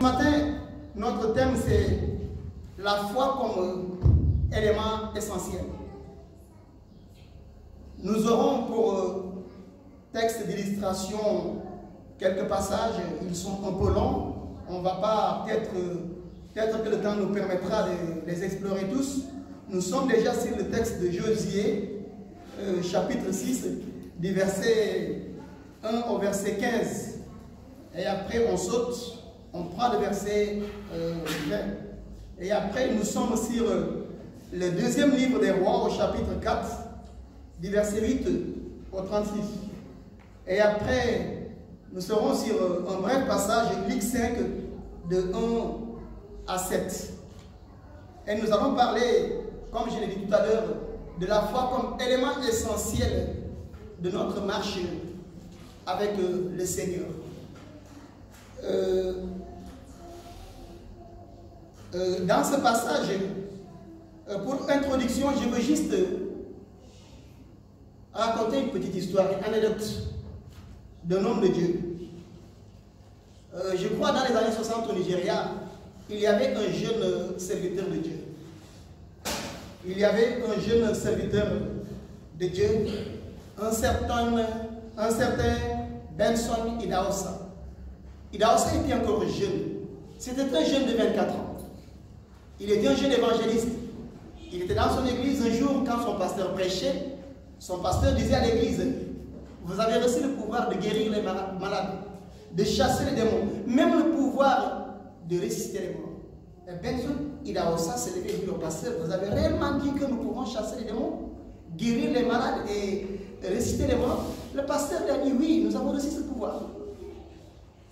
matin, notre thème c'est la foi comme élément essentiel. Nous aurons pour texte d'illustration quelques passages, ils sont un peu longs. On ne va pas, peut-être que le temps nous permettra de les explorer tous. Nous sommes déjà sur le texte de Josué, chapitre 6, du verset 1 au verset 15. Et après, on saute, on prend le verset 20. Et après, nous sommes sur le deuxième livre des rois, au chapitre 4, du verset 8 au 36. Et après, nous serons sur un bref passage, Luc 5, de 1 à 7. Et nous allons parler, comme je l'ai dit tout à l'heure, de la foi comme élément essentiel de notre marche avec le Seigneur. Dans ce passage, pour introduction, je veux juste raconter une petite histoire, une anecdote d'un homme de Dieu. Je crois dans les années 60 au Nigeria, il y avait un jeune serviteur de Dieu. Il y avait un jeune serviteur de Dieu, un certain Benson Idahosa. Idahosa était encore jeune. C'était un jeune de 24 ans. Il était un jeune évangéliste. Il était dans son église un jour quand son pasteur prêchait. Son pasteur disait à l'église, vous avez reçu le pouvoir de guérir les malades, de chasser les démons, même le pouvoir de ressusciter les morts. Et Benson Idahosa s'est levé et dit au pasteur, vous avez réellement dit que nous pouvons chasser les démons, guérir les malades et ressusciter les morts? Le pasteur lui a dit, oui, nous avons reçu ce pouvoir.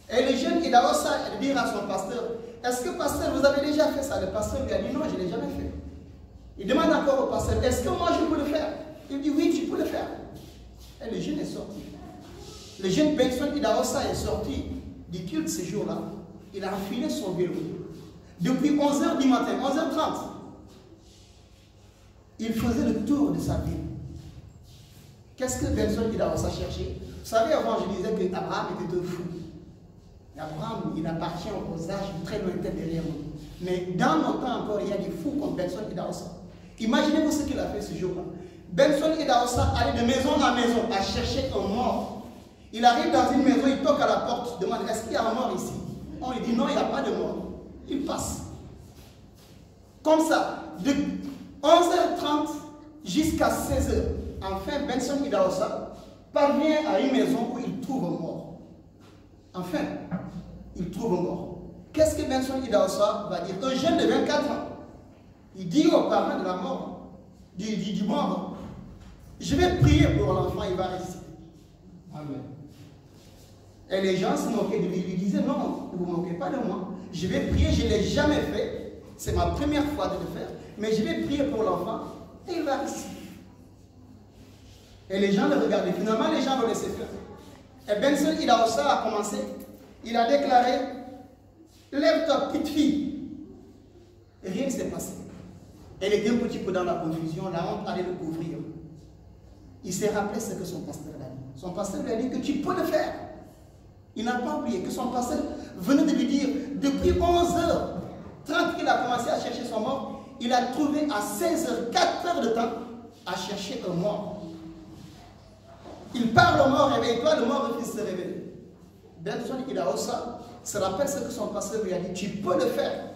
Et le jeune Idahosa a dit à son pasteur, est-ce que pasteur, vous avez déjà fait ça? Le pasteur lui a dit, non, je ne l'ai jamais fait. Il demande encore au pasteur, est-ce que moi je peux le faire? Il dit, oui, tu peux le faire. Et le jeune est sorti. Le jeune Benson Idahosa est sorti du culte ce jour-là. Il a enfilé son vélo. Depuis 11h du matin, 11h30, il faisait le tour de sa ville. Qu'est-ce que Benson Idahosa cherchait? Vous savez, avant, je disais qu'Abraham était un fou. Abraham, il appartient aux âges très lointains derrière nous. Mais dans nos temps encore, il y a des fous comme Benson Idahosa. Imaginez-vous ce qu'il a fait ce jour-là. Benson Idahosa allait de maison à maison à chercher un mort. Il arrive dans une maison, il toque à la porte, demande, est-ce qu'il y a un mort ici? On lui dit, non, il n'y a pas de mort. Il passe. Comme ça, de 11h30 jusqu'à 16h. Enfin, Benson Idahosa parvient à une maison où il trouve un mort. Enfin, il trouve un mort. Qu'est-ce que Benson Idahosa va dire? Un jeune de 24 ans. Il dit aux parents de la mort, du mort, je vais prier pour l'enfant, il va résister. Amen. Et les gens se moquaient de lui, lui disaient, non, ne vous moquez pas de moi. Je vais prier, je ne l'ai jamais fait. C'est ma première fois de le faire. Mais je vais prier pour l'enfant et il va résister. Et les gens le regardaient. Finalement, les gens le laissaient faire. Et Benson Idahosa a commencé. Il a déclaré, lève-toi, petite fille. Et rien ne s'est passé. Elle était un petit peu dans la confusion, la honte allait le couvrir. Il s'est rappelé ce que son pasteur a dit. Son pasteur lui a dit que tu peux le faire. Il n'a pas oublié que son pasteur venait de lui dire, depuis 11h30 qu'il a commencé à chercher son mort, il a trouvé à 16h, 4 heures de temps, à chercher un mort. Il parle au mort, réveille-toi, le mort refuse de se réveiller. Benson Idahosa se rappelle ce que son pasteur lui a dit, tu peux le faire.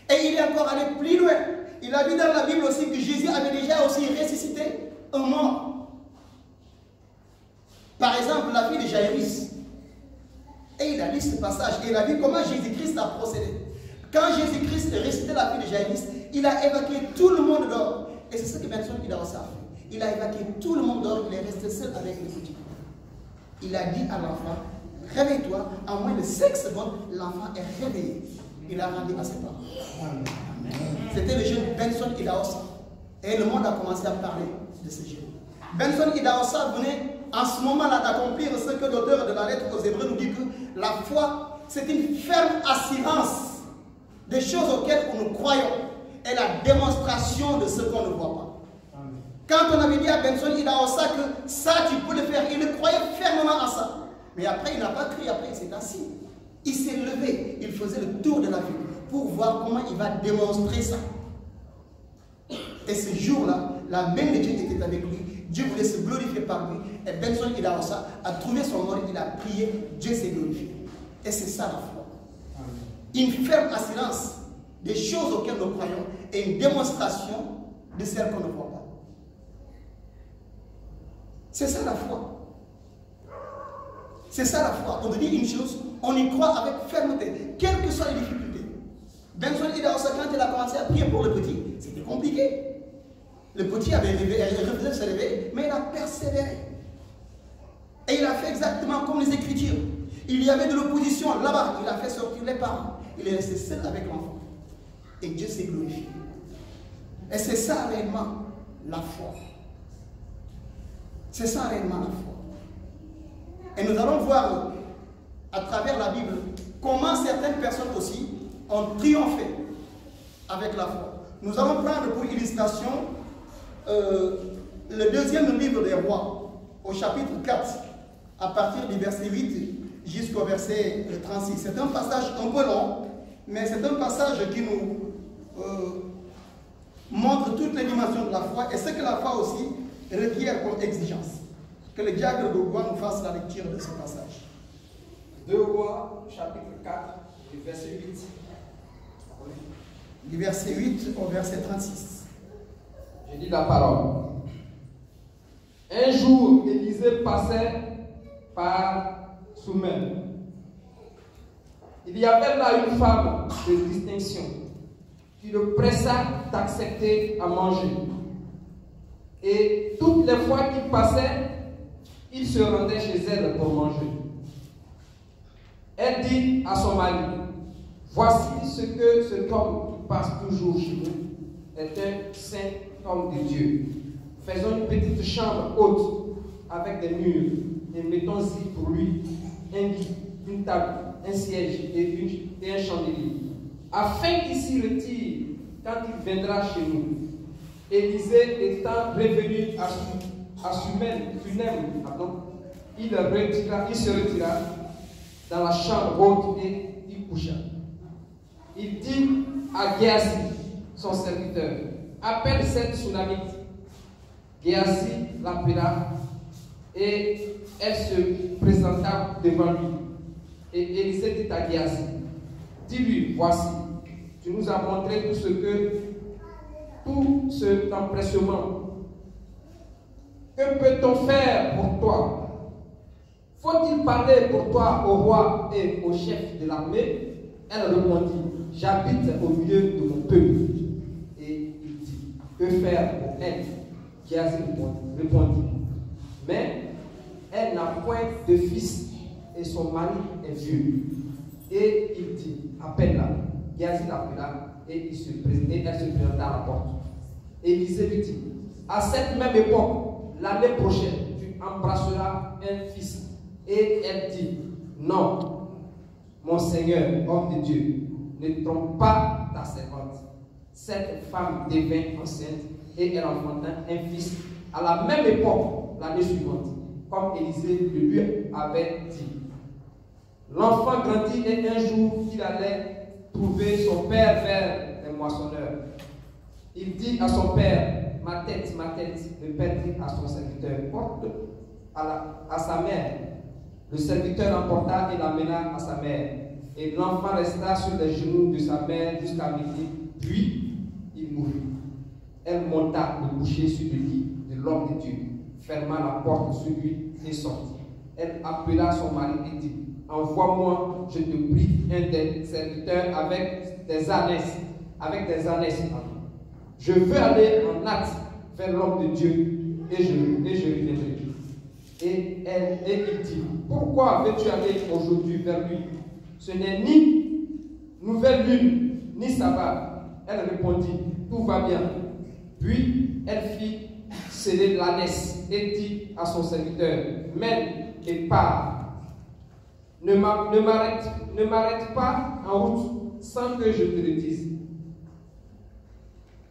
Et il est encore allé plus loin. Il a vu dans la Bible aussi que Jésus avait déjà aussi ressuscité un mort. Par exemple, la fille de Jairus. Et il a lu ce passage. Et il a vu comment Jésus-Christ a procédé. Quand Jésus-Christ a ressuscité la fille de Jairus, il a évacué tout le monde dehors. Et c'est ce que Benson Idahosa a fait. Il a évacué tout le monde dehors. Il est resté seul avec le petit. Il a dit à l'enfant, réveille-toi. En moins de 5 secondes, l'enfant est réveillé. Il a rendu à ses parents. C'était le jeune Benson Idahosa. Et le monde a commencé à parler de ce jeune. Benson Idahosa venait en ce moment-là d'accomplir ce que l'auteur de la lettre aux Hébreux nous dit que la foi, c'est une ferme assurance des choses auxquelles nous croyons et la démonstration de ce qu'on ne voit pas. Amen. Quand on avait dit à Benson Idahosa que ça tu peux le faire, il croyait fermement à ça. Mais après il n'a pas cru, après il s'est assis. Il s'est levé, il faisait le tour de la ville pour voir comment il va démontrer ça. Et ce jour-là, la main de Dieu était avec lui. Dieu voulait se glorifier par lui. Et Benson Idahosa a trouvé son mort, il a prié, Dieu s'est glorifié. Et c'est ça la foi. Une ferme assurance des choses auxquelles nous croyons et une démonstration de celles qu'on ne voit pas. C'est ça la foi. C'est ça la foi. On te dit une chose, on y croit avec fermeté, quelles que soient les difficultés. Benson Idahosa, quand il a commencé à prier pour le petit, c'était compliqué. Le petit avait refusé de se lever, mais il a persévéré. Et il a fait exactement comme les Écritures. Il y avait de l'opposition là-bas, il a fait sortir les parents. Il est resté seul avec l'enfant. Et Dieu s'est glorifié. Et c'est ça réellement la foi. C'est ça réellement la foi. Et nous allons voir à travers la Bible comment certaines personnes aussi ont triomphé avec la foi. Nous allons prendre pour illustration le deuxième livre des rois, au chapitre 4, à partir du verset 8 jusqu'au verset 36. C'est un passage un peu long, mais c'est un passage qui nous montre toutes les dimensions de la foi et ce que la foi aussi requiert comme exigence. Que le diacre de Rouen nous fasse la lecture de ce passage. 2 Rois, chapitre 4, du verset 8. Du verset 8 au verset 36. Je dis la parole. Un jour, Élisée passait par Soumel. Il y avait là une femme de distinction qui le pressa d'accepter à manger. Et toutes les fois qu'il passait, il se rendait chez elle pour manger. Elle dit à son mari, voici ce que cet homme qui passe toujours chez nous est un saint homme de Dieu. Faisons une petite chambre haute avec des murs et mettons-y pour lui un lit, une table, un siège et un chandelier, afin qu'il s'y retire quand il viendra chez nous. Élisée étant revenu à Sunem, il se retira dans la chambre haute et y coucha. Il dit à Géasi, son serviteur, appelle cette Sunamite. Géasi l'appela et elle se présenta devant lui. Et Élisée dit à Géasi, dis-lui, voici, tu nous as montré tout cet empressement. Que peut-on faire pour toi? Faut-il parler pour toi au roi et au chef de l'armée? Elle répondit, j'habite au milieu de mon peuple. Et il dit, que faire pour elle? Géasi répondit, mais elle n'a point de fils et son mari est vieux. Et il dit, appelle-la. Géasi l'appela et elle se présenta à la porte. Élisée lui dit, à cette même époque, l'année prochaine, tu embrasseras un fils. Et elle dit, non, mon Seigneur, homme de Dieu, ne trompe pas ta servante. Cette femme devint enceinte et elle enfanta un fils à la même époque, l'année suivante, comme Élisée le lui avait dit. L'enfant grandit et un jour, il allait trouver son père vers les moissonneurs. Il dit à son père, ma tête, le père dit à son serviteur, porte à sa mère. Le serviteur l'emporta et l'amena à sa mère. Et l'enfant resta sur les genoux de sa mère jusqu'à midi, puis il mourut. Elle monta le coucher sur le lit de l'homme de Dieu, ferma la porte sur lui et sortit. Elle appela son mari et dit, envoie-moi, je te prie, un des serviteurs avec des ânesses. Je veux aller en hâte vers l'homme de Dieu et je reviendrai. Et il dit, pourquoi veux-tu aller aujourd'hui vers lui? Ce n'est ni nouvelle lune, ni sabbat. Elle répondit, tout va bien. Puis elle fit sceller l'ânesse et dit à son serviteur, mène et pars. Ne m'arrête pas en route sans que je te le dise.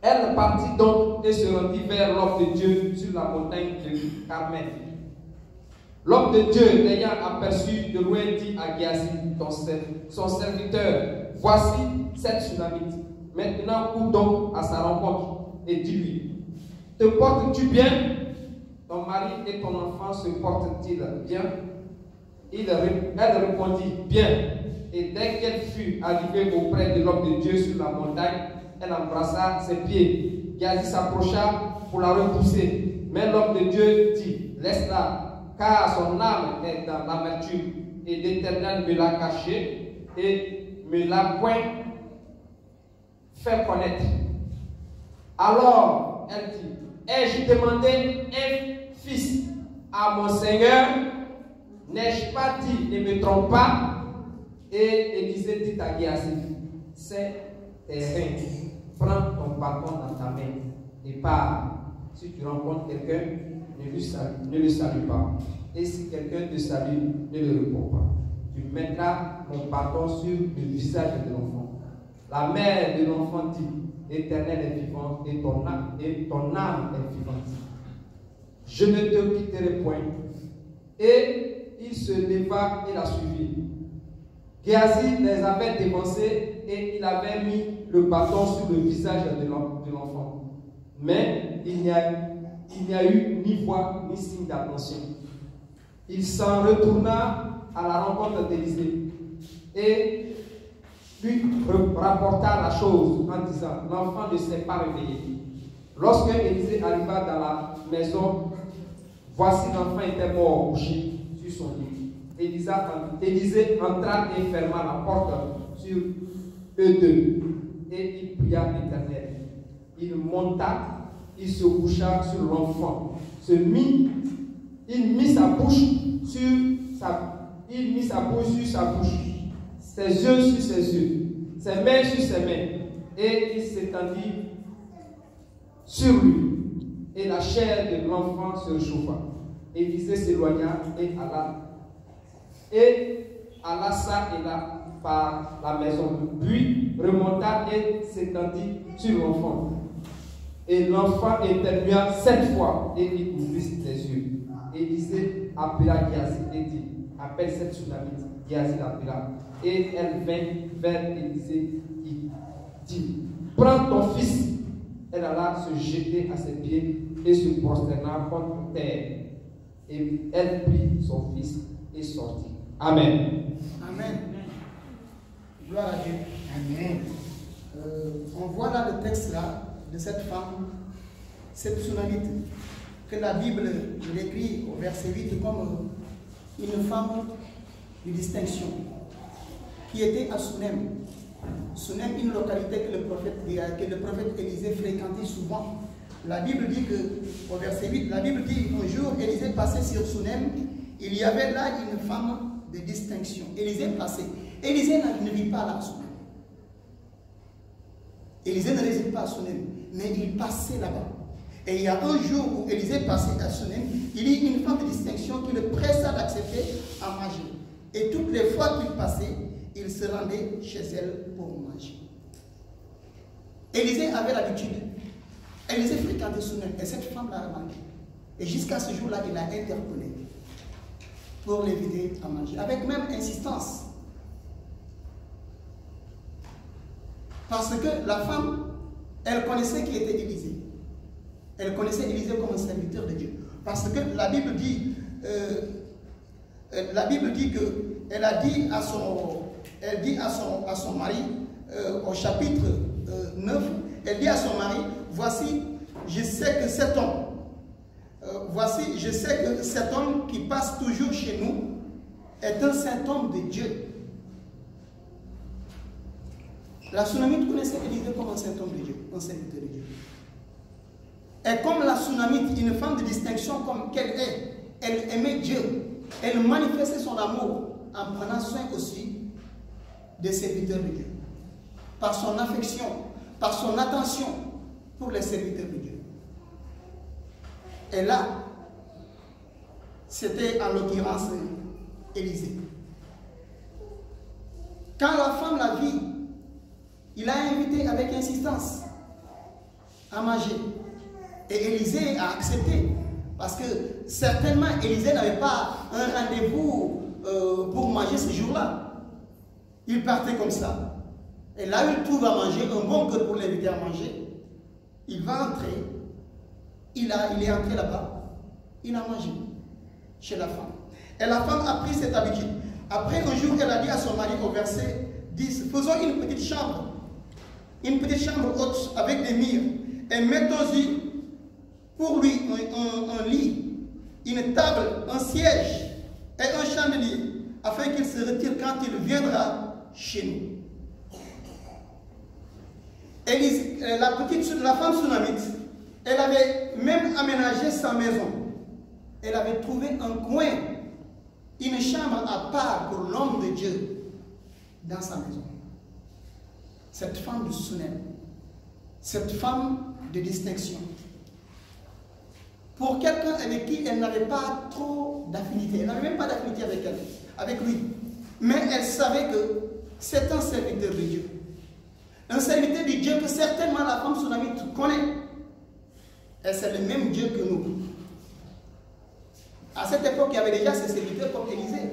Elle partit donc et se rendit vers l'homme de Dieu sur la montagne de Carmel. L'homme de Dieu, l'ayant aperçu de loin, dit à Géasi, son serviteur, voici cette Sunamite. Maintenant, cours donc à sa rencontre et dis-lui, te portes-tu bien? Ton mari et ton enfant se portent-ils bien? Elle répondit, bien. Et dès qu'elle fut arrivée auprès de l'homme de Dieu sur la montagne, elle embrassa ses pieds. Géasi s'approcha pour la repousser. Mais l'homme de Dieu dit, laisse-la, car son âme est dans l'amertume, et l'Éternel me l'a cachée et me l'a point fait connaître. Alors, elle dit, ai-je demandé un fils à mon Seigneur? N'ai-je pas dit, ne me trompe pas? Et Élisée dit à Géasi, c'est tes reins, prends ton bâton dans ta main et pars. Si tu rencontres quelqu'un, ne le salue pas. Et si quelqu'un te salue, ne le réponds pas. Tu mettras mon bâton sur le visage de l'enfant. La mère de l'enfant dit, l'Éternel est vivant et ton âme est vivante. Je ne te quitterai point. Et il se leva et la suivit. Géasi les avait dévancés et il avait mis le bâton sur le visage de l'enfant. Mais il n'y a eu ni voix ni signe d'attention. Il s'en retourna à la rencontre d'Élisée et lui rapporta la chose en disant, l'enfant ne s'est pas réveillé. Lorsque Élisée arriva dans la maison, voici l'enfant était mort couché sur son lit. Élisée entra et ferma la porte sur eux deux. Et il pria l'Éternel. Il monta, il se coucha sur l'enfant. Il mit sa bouche sur sa bouche, ses yeux sur ses yeux, ses mains sur ses mains. Et il s'étendit sur lui. Et la chair de l'enfant se réchauffa. Élisée s'éloigna et alla ça et là par la maison. Puis remonta et s'étendit sur l'enfant. Et l'enfant éternua 7 fois et il ouvrit ses yeux. Élisée appela Géasi et dit, appelle cette Sunamite. Géasi l'appela. Et elle vint vers Élisée qui dit, prends ton fils. Elle alla se jeter à ses pieds et se prosterna contre terre. Et elle prit son fils et sortit. Amen. Amen. Gloire à Dieu. Amen. On voit là le texte là de cette femme, cette Sunamite, que la Bible l'écrit au verset 8 comme une femme de distinction qui était à Sunem. Sunem, une localité que le prophète Élisée fréquentait souvent. La Bible dit que, au verset 8, la Bible dit un jour, Élisée passait sur Sunem, il y avait là une femme de distinction. Élisée passait. Élisée ne vit pas là à Sunem. Élisée ne réside pas à Sunem, mais il passait là-bas. Et il y a un jour où Élisée passait à Sunem, il y a une femme de distinction qui le pressa d'accepter à manger. Et toutes les fois qu'il passait, il se rendait chez elle pour manger. Élisée avait l'habitude. Élisée fréquentait Sunem et cette femme l'a remarqué. Et jusqu'à ce jour-là, il l'a interpellé pour l'inviter à manger, avec même insistance. Parce que la femme, elle connaissait qui était Élisée. Elle connaissait Élisée comme un serviteur de Dieu. Parce que la Bible dit qu'elle a dit à son mari, au chapitre 9, elle dit à son mari, voici, je sais que cet homme qui passe toujours chez nous est un saint homme de Dieu. La Sunamite connaissait Élisée comme un saint homme de Dieu, un serviteur de Dieu. Et comme la Sunamite, une femme de distinction comme qu'elle est, elle aimait Dieu. Elle manifestait son amour en prenant soin aussi des serviteurs de Dieu. Par son affection, par son attention pour les serviteurs de Dieu. Et là, c'était en l'occurrence Élisée. Quand la femme l'a vit, il a invité avec insistance à manger. Et Élisée a accepté. Parce que certainement Élisée n'avait pas un rendez-vous pour manger ce jour-là. Il partait comme ça. Et là, il trouve à manger, un bon cœur pour l'inviter à manger. Il va entrer. Il est entré là-bas. Il a mangé chez la femme. Et la femme a pris cette habitude. Après, un jour, elle a dit à son mari au verset 10, faisons une petite chambre haute avec des murs, et mettons-y pour lui un lit, une table, un siège et un chandelier, afin qu'il se retire quand il viendra chez nous. Et la femme sunamite, elle avait même aménagé sa maison. Elle avait trouvé un coin, une chambre à part pour l'homme de Dieu dans sa maison. Cette femme de Sunem, cette femme de distinction, pour quelqu'un avec qui elle n'avait pas trop d'affinité, elle n'avait même pas d'affinité avec lui, mais elle savait que c'est un serviteur de Dieu. Un serviteur de Dieu que certainement la femme sunamite connaît. Et c'est le même Dieu que nous. À cette époque, il y avait déjà ces serviteurs comme Élisée.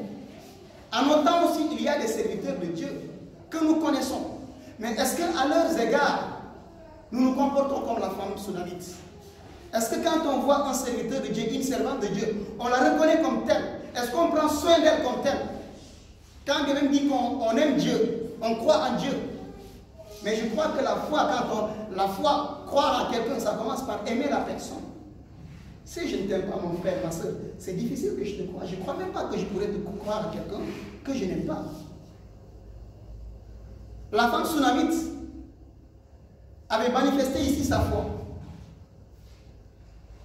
En nos temps aussi, il y a des serviteurs de Dieu que nous connaissons. Mais est-ce qu'à leurs égards, nous nous comportons comme la femme sunamite? Est-ce que quand on voit un serviteur de Dieu, une servante de Dieu, on la reconnaît comme telle? Est-ce qu'on prend soin d'elle comme telle? Quand quelqu'un dit qu'on aime Dieu, on croit en Dieu. Mais je crois que la foi, croire en quelqu'un, ça commence par aimer la personne. Si je ne t'aime pas, mon frère, ma soeur, c'est difficile que je te croie. Je ne crois même pas que je pourrais te croire à quelqu'un que je n'aime pas. La femme sunamite avait manifesté ici sa foi.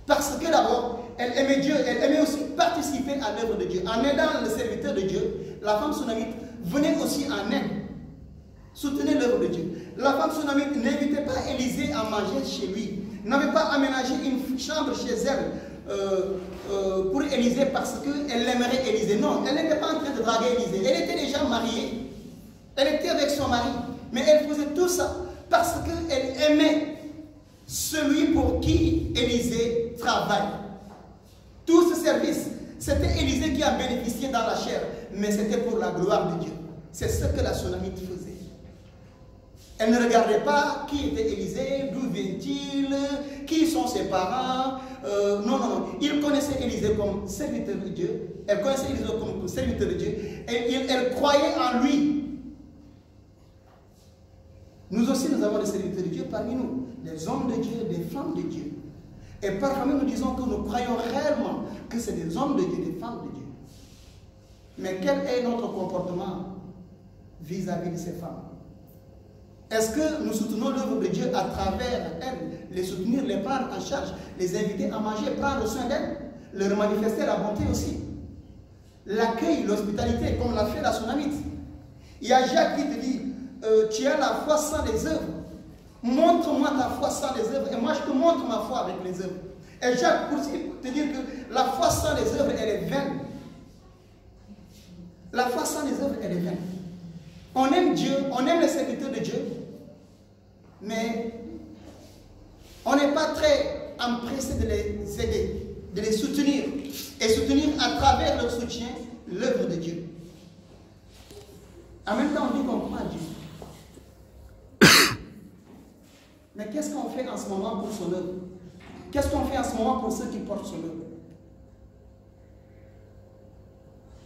Parce que d'abord, elle aimait Dieu, elle aimait aussi participer à l'œuvre de Dieu. En aidant le serviteur de Dieu, la femme sunamite venait aussi en aide, soutenait l'œuvre de Dieu. La femme sunamite n'invitait pas Élisée à manger chez lui, n'avait pas aménagé une chambre chez elle pour Élisée parce qu'elle aimerait Élisée. Non, elle n'était pas en train de draguer Élisée, elle était déjà mariée, elle était avec son mari, mais elle faisait tout ça parce qu'elle aimait celui pour qui Élisée travaille. Tout ce service, c'était Élisée qui a bénéficié dans la chair, mais c'était pour la gloire de Dieu. C'est ce que la sunamite faisait. Elle ne regardait pas qui était Élisée, d'où vient-il, qui sont ses parents. Non. Il connaissait Élisée comme serviteur de Dieu. Elle connaissait Élisée comme serviteur de Dieu. Et elle croyait en lui. Nous aussi, nous avons des serviteurs de Dieu parmi nous. Des hommes de Dieu, des femmes de Dieu. Et parfois nous disons que nous croyons réellement que c'est des hommes de Dieu, des femmes de Dieu. Mais quel est notre comportement vis-à-vis de ces femmes? Est-ce que nous soutenons l'œuvre de Dieu à travers elles, les soutenir, les prendre en charge, les inviter à manger, prendre soin d'elles, leur manifester la bonté aussi? L'accueil, l'hospitalité, comme l'a fait la sunamite. Il y a Jacques qui te dit, tu as la foi sans les œuvres. Montre-moi ta foi sans les œuvres et moi je te montre ma foi avec les œuvres. Et Jacques pour te dire que la foi sans les œuvres, elle est vaine. La foi sans les œuvres, elle est vaine. On aime Dieu, on aime les serviteurs de Dieu, mais on n'est pas très empressé de les aider, de les soutenir et soutenir à travers leur soutien l'œuvre de Dieu. En même temps, on dit qu'on croit à Dieu. Mais qu'est-ce qu'on fait en ce moment pour son œuvre? Qu'est-ce qu'on fait en ce moment pour ceux qui portent son œuvre?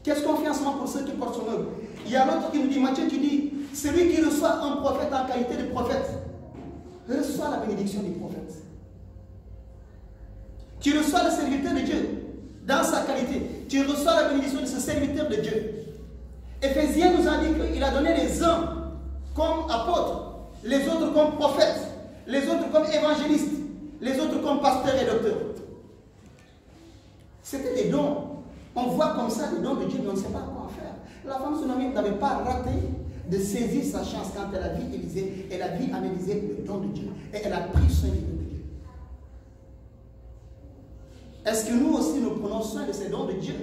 Qu'est-ce qu'on fait en ce moment pour ceux qui portent son œuvre? Il y a l'autre qui nous dit, Matthieu, tu dis, celui qui reçoit un prophète en qualité de prophète, reçoit la bénédiction du prophète. Tu reçois le serviteur de Dieu dans sa qualité. Tu reçois la bénédiction de ce serviteur de Dieu. Éphésiens nous a dit qu'il a donné les uns comme apôtres, les autres comme prophètes, les autres comme évangélistes, les autres comme pasteurs et docteurs. C'était des dons. On voit comme ça les dons de Dieu, mais on ne sait pas quoi en faire. La femme sunamite n'avait pas raté de saisir sa chance quand elle a vu Élisée. Elle a vu en Élisée le don de Dieu. Et elle a pris soin du don de Dieu. Est-ce que nous aussi nous prenons soin de ces dons de Dieu?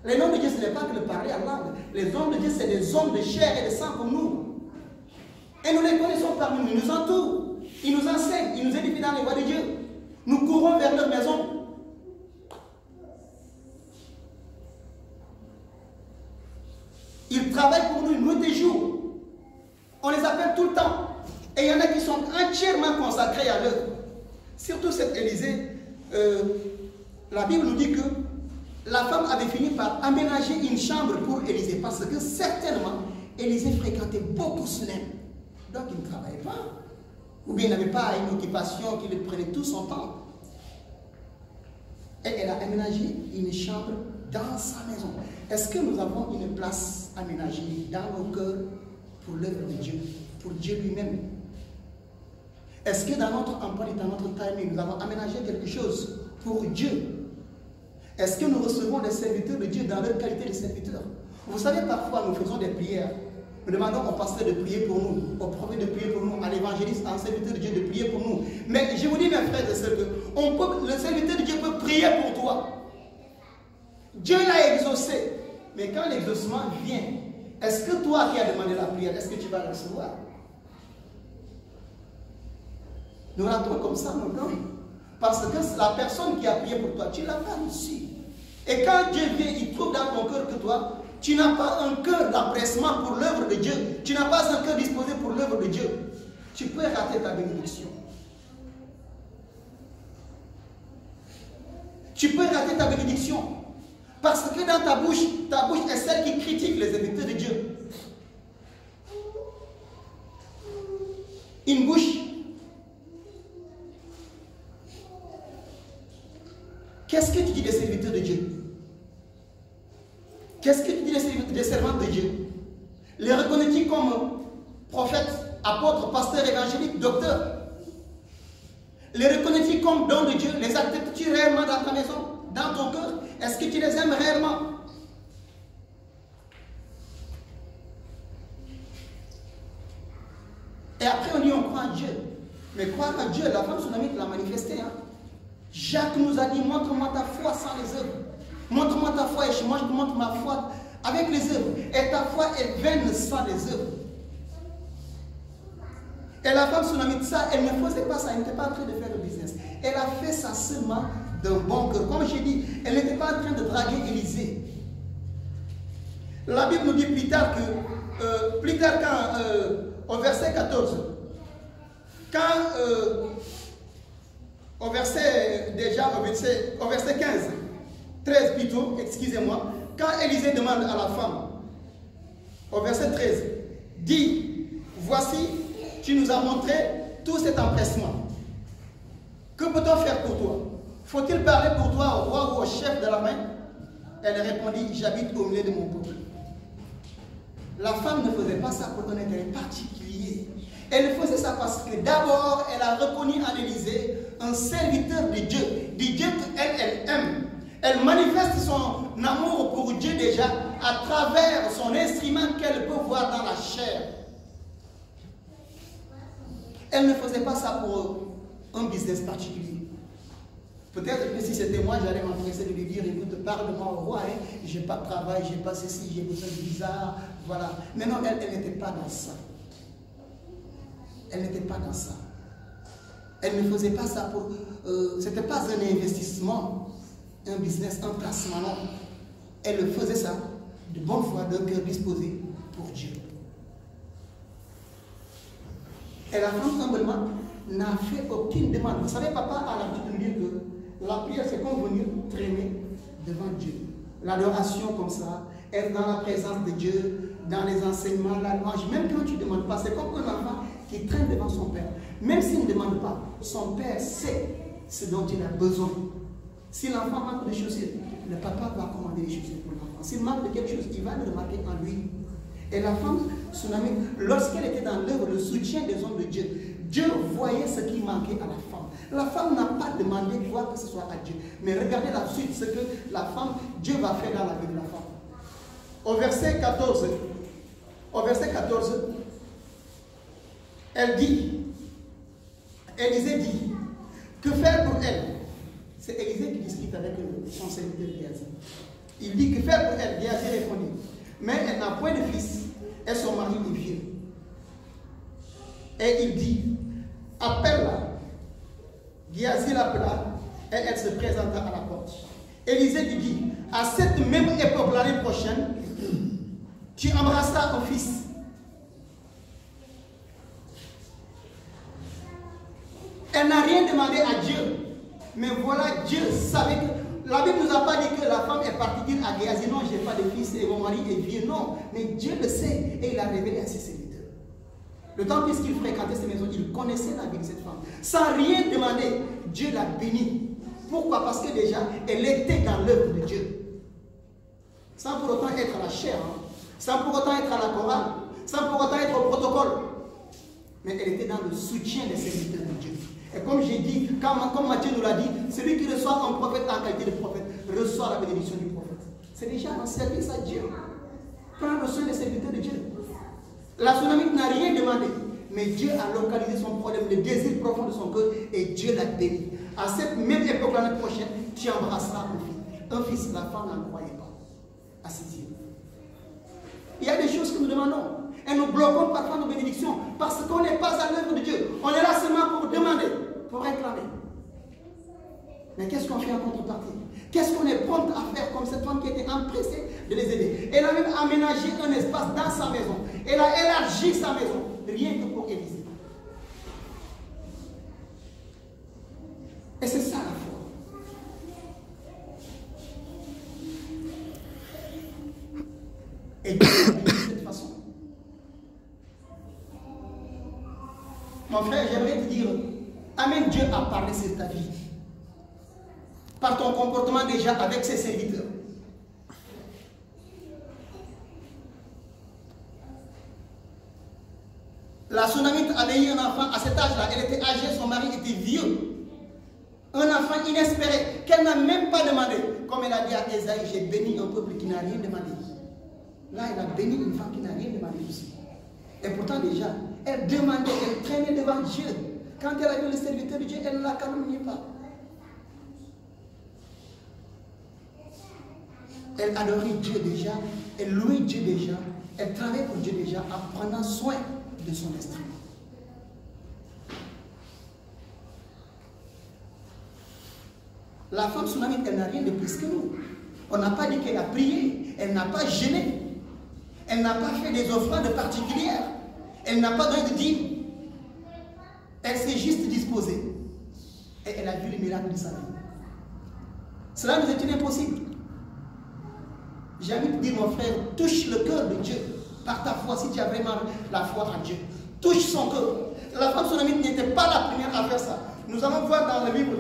Les dons de Dieu, ce n'est pas que le parler en langue. Les dons de Dieu, c'est des hommes de chair et de sang comme nous. Et nous les connaissons parmi nous. Ils nous entourent. Ils nous enseignent. Ils nous édifient dans les voies de Dieu. Nous courons vers leur maison. travaillent pour nous nuit et jour. On les appelle tout le temps. Et il y en a qui sont entièrement consacrés à l'œuvre. Surtout cette Élysée, la Bible nous dit que la femme avait fini par aménager une chambre pour Élysée parce que certainement, Élysée fréquentait beaucoup cela. Donc il ne travaillait pas. Ou bien il n'avait pas une occupation qui lui prenait tout son temps. Et elle a aménagé une chambre dans sa maison. Est-ce que nous avons une place aménagée dans nos cœurs pour l'œuvre de Dieu, pour Dieu lui-même? Est-ce que dans notre emploi et dans notre timing, nous avons aménagé quelque chose pour Dieu? Est-ce que nous recevons des serviteurs de Dieu dans leur qualité de serviteurs? Vous savez, parfois nous faisons des prières. Nous demandons au pasteur de prier pour nous, au prophète de prier pour nous, à l'évangéliste, à un serviteur de Dieu de prier pour nous. Mais je vous dis, mes frères et sœurs, que le serviteur de Dieu peut prier pour toi. Dieu l'a exaucé. Mais quand l'exaucement vient, est-ce que toi qui as demandé la prière, est-ce que tu vas la recevoir? Nous rentrons comme ça, non? Parce que la personne qui a prié pour toi, tu ne l'as pas reçue. Et quand Dieu vient, il trouve dans ton cœur que toi, tu n'as pas un cœur d'empressement pour l'œuvre de Dieu. Tu n'as pas un cœur disposé pour l'œuvre de Dieu. Tu peux rater ta bénédiction. Tu peux rater ta bénédiction. Parce que dans ta bouche est celle qui critique les serviteurs de Dieu. Une bouche. Qu'est-ce que tu dis des serviteurs de Dieu? Qu'est-ce que tu dis des servantes de Dieu? Les reconnais-tu comme prophètes, apôtres, pasteurs, évangéliques, docteurs? Les reconnais-tu comme dons de Dieu? Les acceptes-tu réellement dans ta maison, dans ton cœur? Est-ce que tu les aimes réellement? Et après on dit on croit en Dieu. Mais croire en Dieu, la femme tsunami l'a manifesté. Hein? Jacques nous a dit, montre-moi ta foi sans les œuvres. Montre-moi ta foi et moi je te montre ma foi avec les œuvres. Et ta foi est vaine sans les œuvres. Et la femme tsunami, ça, elle ne faisait pas ça, elle n'était pas en train de faire le business. Elle a fait ça seulement d'un bon cœur. Comme j'ai dit, elle n'était pas en train de draguer Élisée. La Bible nous dit plus tard quand, au verset 14, au verset 15, 13 plutôt, excusez-moi, quand Élisée demande à la femme, au verset 13, dit, voici, tu nous as montré tout cet empressement. Que peut-on faire pour toi? Faut-il parler pour toi au roi ou au chef de la main? Elle répondit, j'habite au milieu de mon peuple. La femme ne faisait pas ça pour un intérêt particulier. Elle faisait ça parce que d'abord, elle a reconnu en Élisée un serviteur de Dieu qu'elle aime. Elle manifeste son amour pour Dieu déjà à travers son instrument qu'elle peut voir dans la chair. Elle ne faisait pas ça pour un business particulier. Peut-être que si c'était moi, j'allais m'empresser de lui dire, écoute, parle-moi au roi, hein, j'ai pas de travail, j'ai pas ceci, j'ai besoin de visa, voilà. Mais non, elle n'était pas dans ça. Elle n'était pas dans ça. Elle ne faisait pas ça pour... c'était pas un investissement, un business, un placement, non. Elle faisait ça de bonne foi, d'un cœur disposé pour Dieu. Et la femme, humblement, n'a fait aucune demande. Vous savez, papa a l'habitude de nous dire que la prière, c'est comme venir traîner devant Dieu. L'adoration comme ça, être dans la présence de Dieu, dans les enseignements, la louange, même quand tu ne demandes pas, c'est comme un enfant qui traîne devant son père. Même s'il ne demande pas, son père sait ce dont il a besoin. Si l'enfant manque de chaussures, le papa va commander les chaussures pour l'enfant. S'il manque de quelque chose, il va le remarquer en lui. Et la femme tsunami, lorsqu'elle était dans l'œuvre, le soutien des hommes de Dieu, Dieu voyait ce qui manquait à la femme. La femme n'a pas demandé quoi que ce soit à Dieu. Mais regardez la suite, ce que la femme, Dieu va faire dans la vie de la femme. Au verset 14, elle dit, Élisée dit, que faire pour elle? C'est Élisée qui discute avec son serviteur Géasi. Il dit, que faire pour elle? Géasi répondit, mais elle n'a point de fils, et son mari est vieux. Et il dit, appelle-la. Géasi l'appela, et elle se présenta à la porte. Élisée lui dit, à cette même époque l'année prochaine, Tu embrasseras ton fils. Elle n'a rien demandé à Dieu. Mais voilà, Dieu savait que... La Bible ne nous a pas dit que la femme est partie dire à Géasi, non, je n'ai pas de fils et mon mari est vieux. Non, mais Dieu le sait et il a révélé à ses serviteurs. Le temps puisqu'il fréquentait ces maisons, il connaissait la vie de cette femme. Sans rien demander, Dieu l'a bénie. Pourquoi? Parce que déjà, elle était dans l'œuvre de Dieu. Sans pour autant être à la chair, hein. Sans pour autant être à la chorale, sans pour autant être au protocole. Mais elle était dans le soutien des serviteurs de Dieu. Et comme j'ai dit, comme Matthieu nous l'a dit, celui qui reçoit un prophète en qualité de prophète, reçoit la bénédiction du prophète. C'est déjà un service à Dieu. Prendre soin des serviteurs de Dieu. La Sunamite n'a rien demandé, mais Dieu a localisé son problème, le désir profond de son cœur, et Dieu l'a béni. À cette même époque, l'année prochaine, tu embrasseras un fils. Un fils, la femme n'en croyait pas. À ses yeux. Il y a des choses que nous demandons. Et nous bloquons parfois nos bénédictions parce qu'on n'est pas à l'œuvre de Dieu. On est là seulement pour demander, pour réclamer. Mais qu'est-ce qu'on fait en contrepartie? Qu'est-ce qu'on est prompt à faire comme cette femme qui était empressée de les aider? Elle a même aménagé un espace dans sa maison. Elle a élargi sa maison, rien que pour Élisée. Et c'est ça la foi. Et Dieu de cette façon. Mon frère, j'aimerais te dire, Amen, Dieu a parlé sur ta vie. Par ton comportement déjà avec ses serviteurs. La Sunamite avait eu un enfant à cet âge-là. Elle était âgée, son mari était vieux. Un enfant inespéré, qu'elle n'a même pas demandé. Comme elle a dit à Esaïe, j'ai béni un peuple qui n'a rien demandé. Là, elle a béni une femme qui n'a rien demandé aussi. Et pourtant déjà, elle demandait, elle traînait devant Dieu. Quand elle a vu le serviteur de Dieu, elle ne la calomniait pas. Elle adorait Dieu déjà, elle louait Dieu déjà, elle travaillait pour Dieu déjà en prenant soin de son esprit. La femme Sunamite, elle n'a rien de plus que nous. On n'a pas dit qu'elle a prié, elle n'a pas gêné, elle n'a pas fait des offrandes particulières, elle n'a pas donné de dîme. Elle s'est juste disposée et elle a vu le miracle de sa vie. Cela nous est impossible. J'ai envie de dire, mon frère, touche le cœur de Dieu par ta foi, si tu as vraiment la foi en Dieu. Touche son cœur. La femme Sunamite n'était pas la première à faire ça. Nous allons voir dans le livre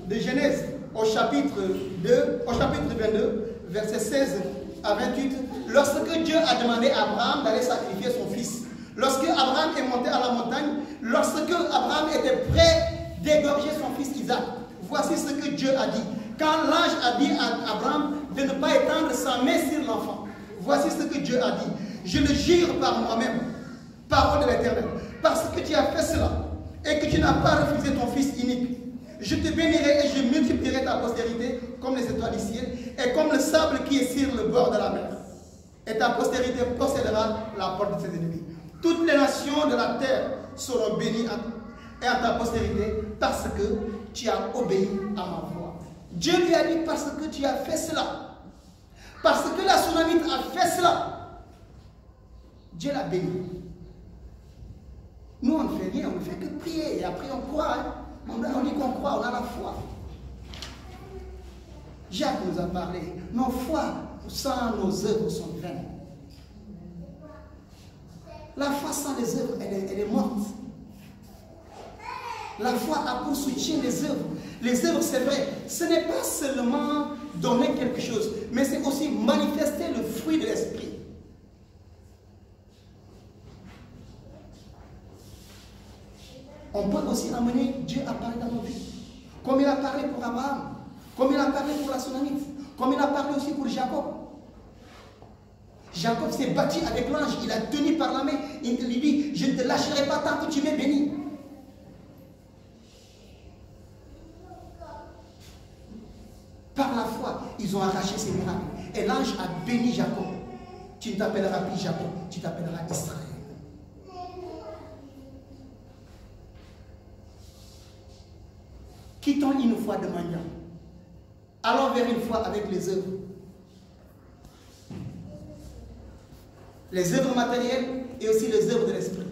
de Genèse, au chapitre 22, versets 16 à 28, lorsque Dieu a demandé à Abraham d'aller sacrifier son fils. Lorsque Abraham est monté à la montagne, lorsque Abraham était prêt d'égorger son fils Isaac, voici ce que Dieu a dit. Quand l'ange a dit à Abraham de ne pas étendre sa main sur l'enfant, voici ce que Dieu a dit. Je le jure par moi-même, parole de l'Éternel, parce que tu as fait cela et que tu n'as pas refusé ton fils unique. Je te bénirai et je multiplierai ta postérité comme les étoiles du ciel et comme le sable qui est sur le bord de la mer. Et ta postérité possédera la porte de ses ennemis. Toutes les nations de la terre seront bénies et à ta postérité parce que tu as obéi à ma voix. Dieu lui a dit parce que tu as fait cela. Parce que la Sunamite a fait cela. Dieu l'a béni. Nous, on ne fait rien, on ne fait que prier. Et après, on croit. Hein? On dit qu'on croit, on a la foi. Jacques nous a parlé. Nos foi sans nos œuvres sont vaines. La foi sans les œuvres, elle est morte. La foi a pour soutien les œuvres. Les œuvres, c'est vrai, ce n'est pas seulement donner quelque chose, mais c'est aussi manifester le fruit de l'esprit. On peut aussi amener Dieu à parler dans nos vies. Comme il a parlé pour Abraham, comme il a parlé pour la Sunamite, comme il a parlé aussi pour Jacob. Jacob s'est battu avec l'ange, il a tenu par la main, il lui dit, je ne te lâcherai pas tant que tu m'es béni. Par la foi, ils ont arraché ces miracles. Et l'ange a béni Jacob. Tu ne t'appelleras plus Jacob, tu t'appelleras Israël. Quittons une foi de mendiant. Allons vers une foi avec les œuvres. les œuvres matérielles et aussi les œuvres de l'esprit.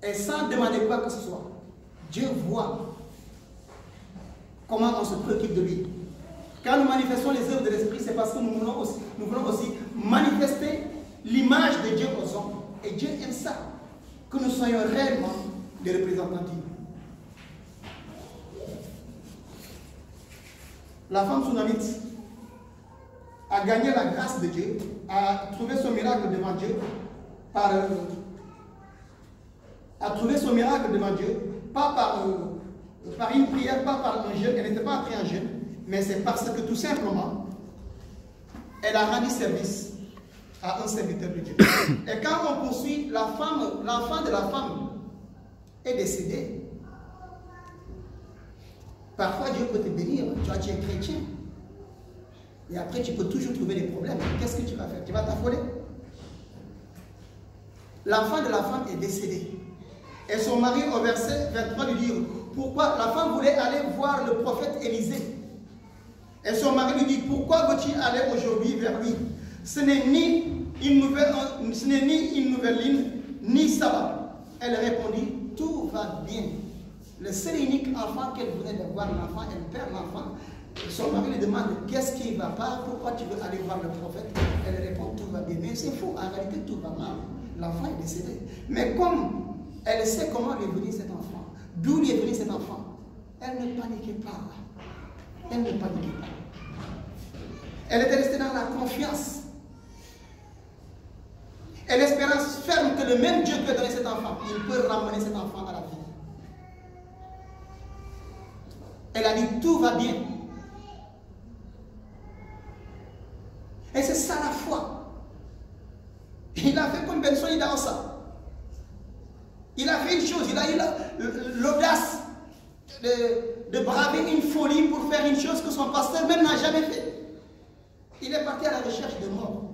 Et sans demander quoi que ce soit, Dieu voit comment on se préoccupe de lui. Quand nous manifestons les œuvres de l'esprit, c'est parce que nous voulons aussi manifester l'image de Dieu aux hommes. Et Dieu aime ça, que nous soyons réellement des représentants divins. La femme Sunamite a gagné la grâce de Dieu, a trouvé son miracle devant Dieu pas par une prière, pas par un jeûne. Elle n'était pas entrée en jeûne, mais c'est parce que tout simplement, elle a rendu service à un serviteur de Dieu. Et quand on poursuit, l'enfant de la femme est décédé. Parfois, Dieu peut te bénir. Toi, tu es chrétien. Et après, tu peux toujours trouver des problèmes. Qu'est-ce que tu vas faire? Tu vas t'affoler? L'enfant de la femme est décédé. Et son mari, au verset 23, lui dit pourquoi la femme voulait aller voir le prophète Élisée. Et son mari lui dit pourquoi veux-tu aller aujourd'hui vers lui? Ce n'est ni une nouvelle ligne, ni sabbat. Elle répondit tout va bien. Le seul et unique enfant qu'elle venait de voir, l'enfant, elle perd l'enfant. Son mari lui demande qu'est-ce qui ne va pas, pourquoi tu veux aller voir le prophète? Elle répond tout va bien. Mais c'est faux, en réalité tout va mal. L'enfant est décédé. Mais comme elle sait comment lui est venu cet enfant, d'où lui est venu cet enfant, elle ne paniquait pas. Elle ne paniquait pas. Elle était restée dans la confiance et l'espérance ferme que le même Dieu qui a donné cet enfant, il peut ramener cet enfant à la vie. Elle a dit tout va bien. Et c'est ça la foi. Il a fait comme Benson dans ça. Il a fait une chose, il a eu l'audace de braver une folie pour faire une chose que son pasteur même n'a jamais fait. Il est parti à la recherche de mort.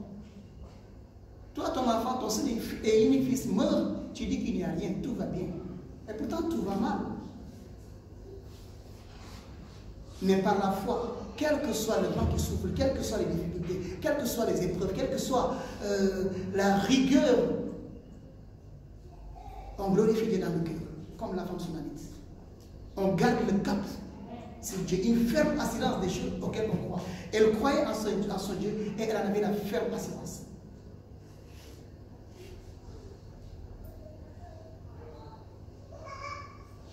Toi, ton enfant, ton seul et unique fils meurt, tu dis qu'il n'y a rien, tout va bien. Et pourtant, tout va mal. Mais par la foi, quel que soit le temps qui souffle, quelles que soient les difficultés, quelles que soient les épreuves, quelle que soit la rigueur, on glorifie Dieu dans le cœur, comme la femme sunamite. On garde le cap. C'est Dieu, une ferme assurance des choses auxquelles on croit. Elle croyait en son Dieu et elle en avait la ferme assurance.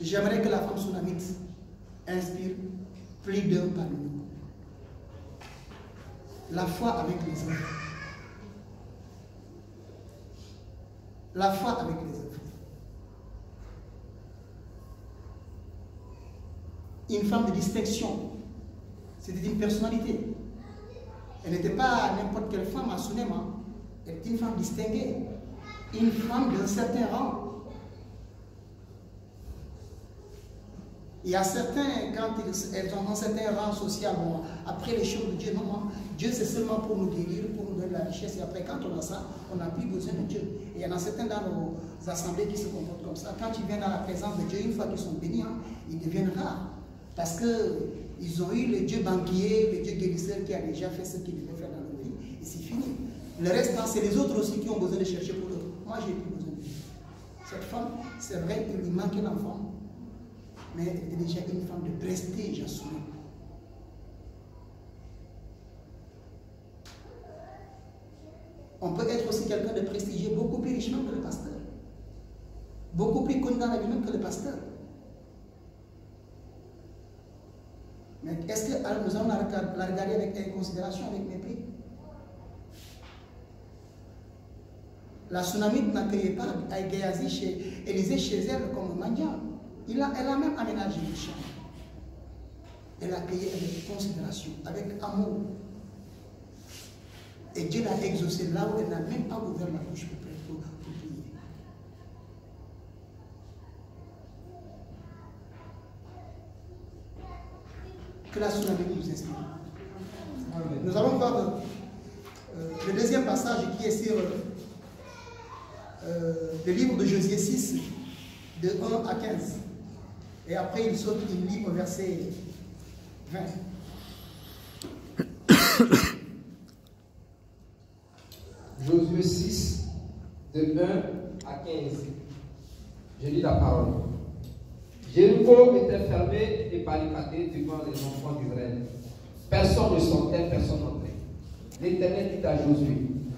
J'aimerais que la femme sunamite inspire plus d'un parmi nous. La foi avec les œuvres. La foi avec les œuvres. Une femme de distinction. C'était une personnalité. Elle n'était pas n'importe quelle femme à Sunéma. Elle était une femme distinguée. Une femme d'un certain rang. Il y a certains, quand elles ont un certain rang social, bon, après les choses de Dieu, non, Dieu c'est seulement pour nous guérir, pour nous donner la richesse, et après quand on a ça, on n'a plus besoin de Dieu. Et il y en a certains dans nos assemblées qui se comportent comme ça. Quand ils viennent dans la présence de Dieu, une fois qu'ils sont bénis, ils deviennent rares. Parce qu'ils ont eu le Dieu banquier, le Dieu guérisseur qui a déjà fait ce qu'il devait faire dans leur vie, et c'est fini. Le reste, c'est les autres aussi qui ont besoin de chercher pour eux. Moi, j'ai plus besoin de Dieu. Cette femme, c'est vrai qu'il lui manquait l'enfant. Mais elle était déjà une femme de prestige à Soudan. On peut être aussi quelqu'un de prestigieux, beaucoup plus richement que le pasteur. Beaucoup plus connu dans la vie même que le pasteur. Mais est-ce que nous allons la regarder avec considération, avec mépris? La Sunamite n'accueillait pas Géasi chez Élisée chez elle comme mendiant. Elle a même aménagé une chambre. Elle a accueilli avec considération, avec amour. Et Dieu l'a exaucé là où elle n'a même pas ouvert la bouche pour prier. Que la Sunamite nous inspire. Nous allons voir le deuxième passage qui est sur le livre de Josué 6, de 1 à 15. Et après, il saute, il lit au verset 20. Josué 6, de 1 à 15. Je lis la parole. Jéricho était fermé et barricadé devant les enfants d'Israël. Personne ne sortait, personne n'entrait. L'Éternel dit à Josué,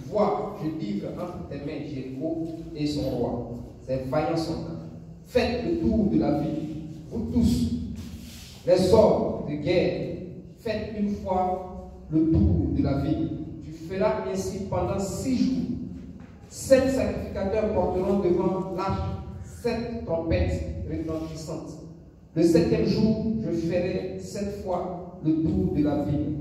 vois, je livre entre tes mains Jéricho et son roi. Ses vaillants soldats. Faites le tour de la ville, vous tous, les hommes de guerre. Faites une fois le tour de la ville. Tu feras ainsi pendant 6 jours. 7 sacrificateurs porteront devant l'arche 7 trompettes retentissantes. Le 7e jour, je ferai 7 fois le tour de la ville.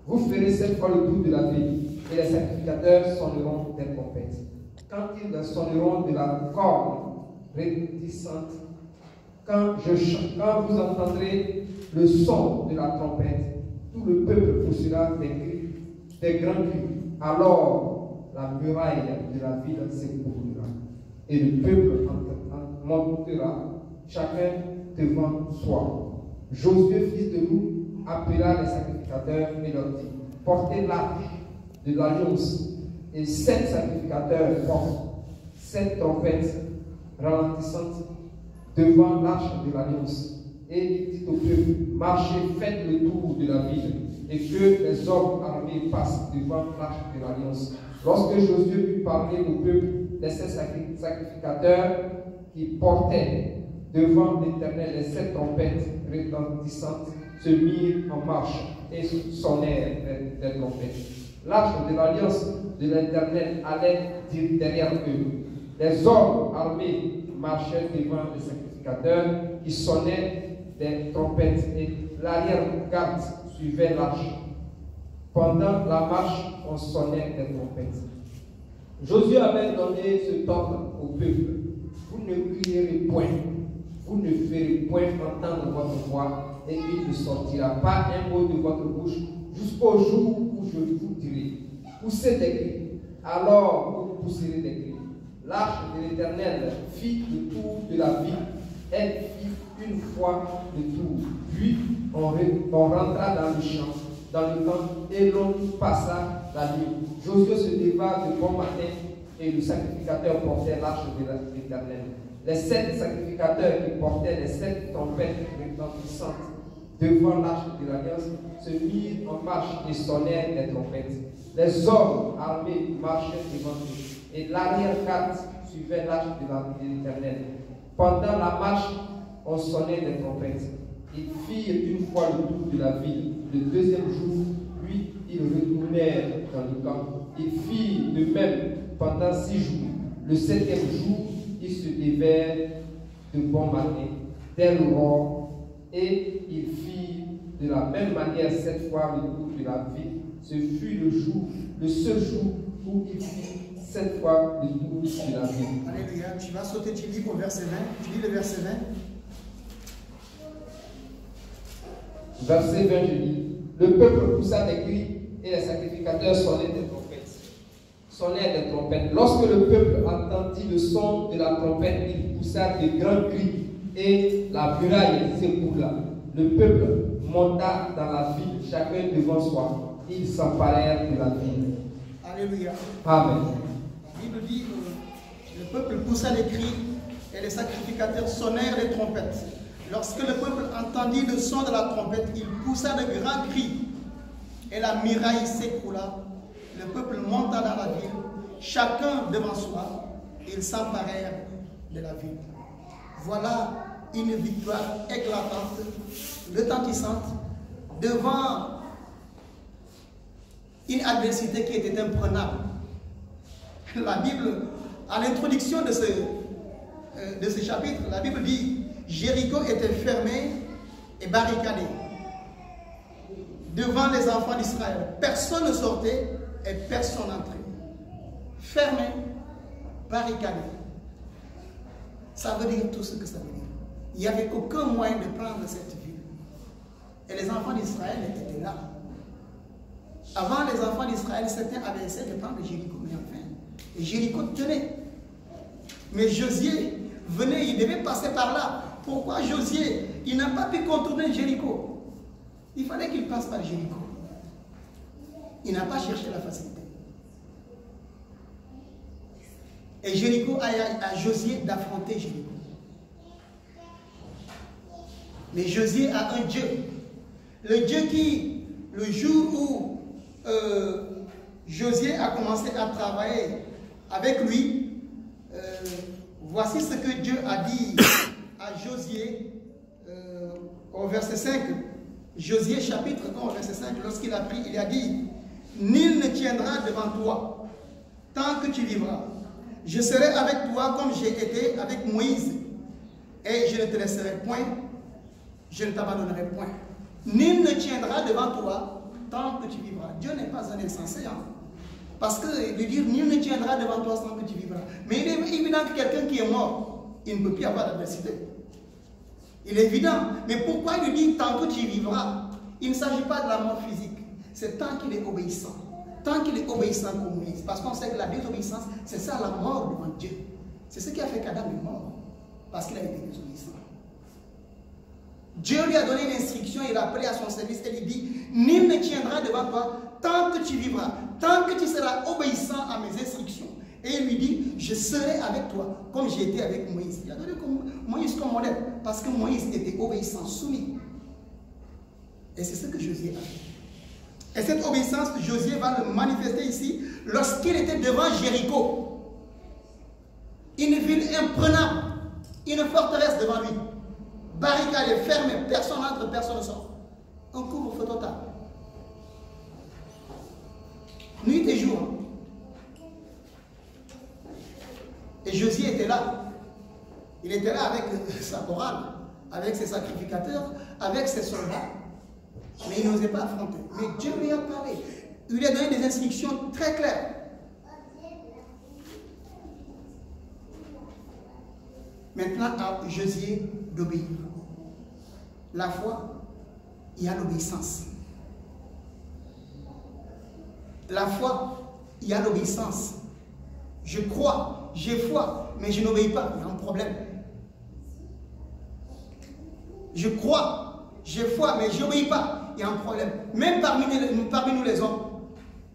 Vous ferez 7 fois le tour de la ville, et les sacrificateurs sonneront des trompettes. Quand ils sonneront de la corne retentissante, quand vous entendrez le son de la trompette, tout le peuple poussera des cris, des grands cris. Alors la muraille de la ville s'ébranlera, et le peuple montera chacun devant soi. Josué, fils de Nun, appela les sacrificateurs et leur dit, portez l'arche de l'alliance, et 7 sacrificateurs portent 7 trompettes ralentissantes devant l'arche de l'alliance. Et il dit au peuple, marchez, faites le tour de la ville, et que les hommes armés passent devant l'arche de l'alliance. Lorsque Josué eut parlé au peuple, les 7 sacrificateurs qui portaient devant l'Éternel les 7 trompettes retentissantes se mirent en marche et sonnèrent des trompettes. L'arche de l'alliance de l'Éternel allait derrière eux. Les hommes armés marchaient devant les sacrificateurs qui sonnaient des trompettes et l'arrière-garde suivait l'arche. Pendant la marche, on sonnait des trompettes. Josué avait donné ce ordre au peuple. Vous ne crierez point, vous ne ferez point entendre votre voix, et il ne sortira pas un mot de votre bouche jusqu'au jour où je vous dirai, poussez des cris, alors vous pousserez des cris. L'arche de l'Éternel fit le tour de la ville, elle fit une fois le tour, puis on rentra dans le champ, dans le camp, et l'on passa la nuit. Josué se leva de bon matin, et le sacrificateur portait l'arche de l'Éternel. Les 7 sacrificateurs qui portaient les 7 trompettes retentissantes devant l'arche de l'alliance se mirent en marche et sonnèrent des trompettes. Les hommes armés marchaient devant eux, et l'arrière-garde suivait l'arche de l'Éternel. Pendant la marche, on sonnait des trompettes. Ils firent une fois le tour de la ville. Le 2e jour, puis ils retournèrent dans le camp. Ils firent de même pendant 6 jours. Le 7e jour, ils se levèrent de bon matin, dès l'aurore, et ils firent de la même manière 7 fois le tour de la ville. Ce fut le seul jour où ils firent 7 fois le tour de la ville. Alléluia. Tu vas sauter, tu lis au verset 20. Tu lis le verset 20. Verset 20, je lis. Le peuple poussa des cris et les sacrificateurs sonnaient des trompettes. Lorsque le peuple entendit le son de la trompette, il poussa de grands cris et la muraille s'écroula. Le peuple monta dans la ville, chacun devant soi. Ils s'emparèrent de la ville. Alléluia. Amen. La Bible dit le peuple poussa des cris et les sacrificateurs sonnèrent les trompettes. Lorsque le peuple entendit le son de la trompette, il poussa de grands cris et la muraille s'écroula. Le peuple monta dans la ville, chacun devant soi, ils s'emparèrent de la ville. Voilà une victoire éclatante, retentissante, devant une adversité qui était imprenable. La Bible, à l'introduction de ce chapitre, la Bible dit Jéricho était fermé et barricadé devant les enfants d'Israël. Personne ne sortait et personne n'entrait. Fermé, barricadé. Ça veut dire tout ce que ça veut dire. Il n'y avait aucun moyen de prendre cette ville. Et les enfants d'Israël étaient là. Avant, les enfants d'Israël, certains avaient essayé de prendre Jéricho, mais enfin, Jéricho tenait. Mais Josué venait, il devait passer par là. Pourquoi Josué, il n'a pas pu contourner Jéricho? Il fallait qu'il passe par Jéricho. Il n'a pas cherché la facilité. Et Jéricho a Josué d'affronter Jéricho. Mais Josué a un Dieu. Le Dieu qui, le jour où Josué a commencé à travailler avec lui, voici ce que Dieu a dit à Josué au verset 5. Josué chapitre 1 au verset 5, lorsqu'il a pris, il a dit: nul ne tiendra devant toi tant que tu vivras. Je serai avec toi comme j'ai été avec Moïse, et je ne te laisserai point, je ne t'abandonnerai point. Nul ne tiendra devant toi tant que tu vivras. Dieu n'est pas un insensé, hein? Parce que de dire nul ne tiendra devant toi tant que tu vivras. Mais il est évident que quelqu'un qui est mort, il ne peut plus avoir d'adversité. Il est évident. Mais pourquoi il lui dit tant que tu vivras? Il ne s'agit pas de la mort physique. C'est tant qu'il est obéissant. Tant qu'il est obéissant comme Moïse. Parce qu'on sait que la désobéissance, c'est ça la mort devant Dieu. C'est ce qui a fait qu'Adam est mort. Parce qu'il a été désobéissant. Dieu lui a donné une instruction, il a appelé à son service et lui dit: nul ne tiendra devant toi tant que tu vivras, tant que tu seras obéissant à mes instructions. Et il lui dit: je serai avec toi comme j'ai été avec Moïse. Il a donné Moïse comme modèle parce que Moïse était obéissant, soumis. Et c'est ce que Josué a fait. Et cette obéissance, Josué va le manifester ici lorsqu'il était devant Jéricho. Une ville imprenable, une forteresse devant lui. Barricade fermée, personne n'entre, personne ne sort. Un couvre-feu total. Nuit et jour. Et Josué était là. Il était là avec sa chorale, avec ses sacrificateurs, avec ses soldats. Mais il n'osait pas affronter. Mais Dieu lui a parlé. Il lui a donné des instructions très claires. Maintenant, à Josué d'obéir. La foi, il y a l'obéissance. La foi, il y a l'obéissance. Je crois, j'ai foi, mais je n'obéis pas. Il y a un problème. Je crois, j'ai foi, mais je n'obéis pas. Il y a un problème. Même parmi nous les hommes.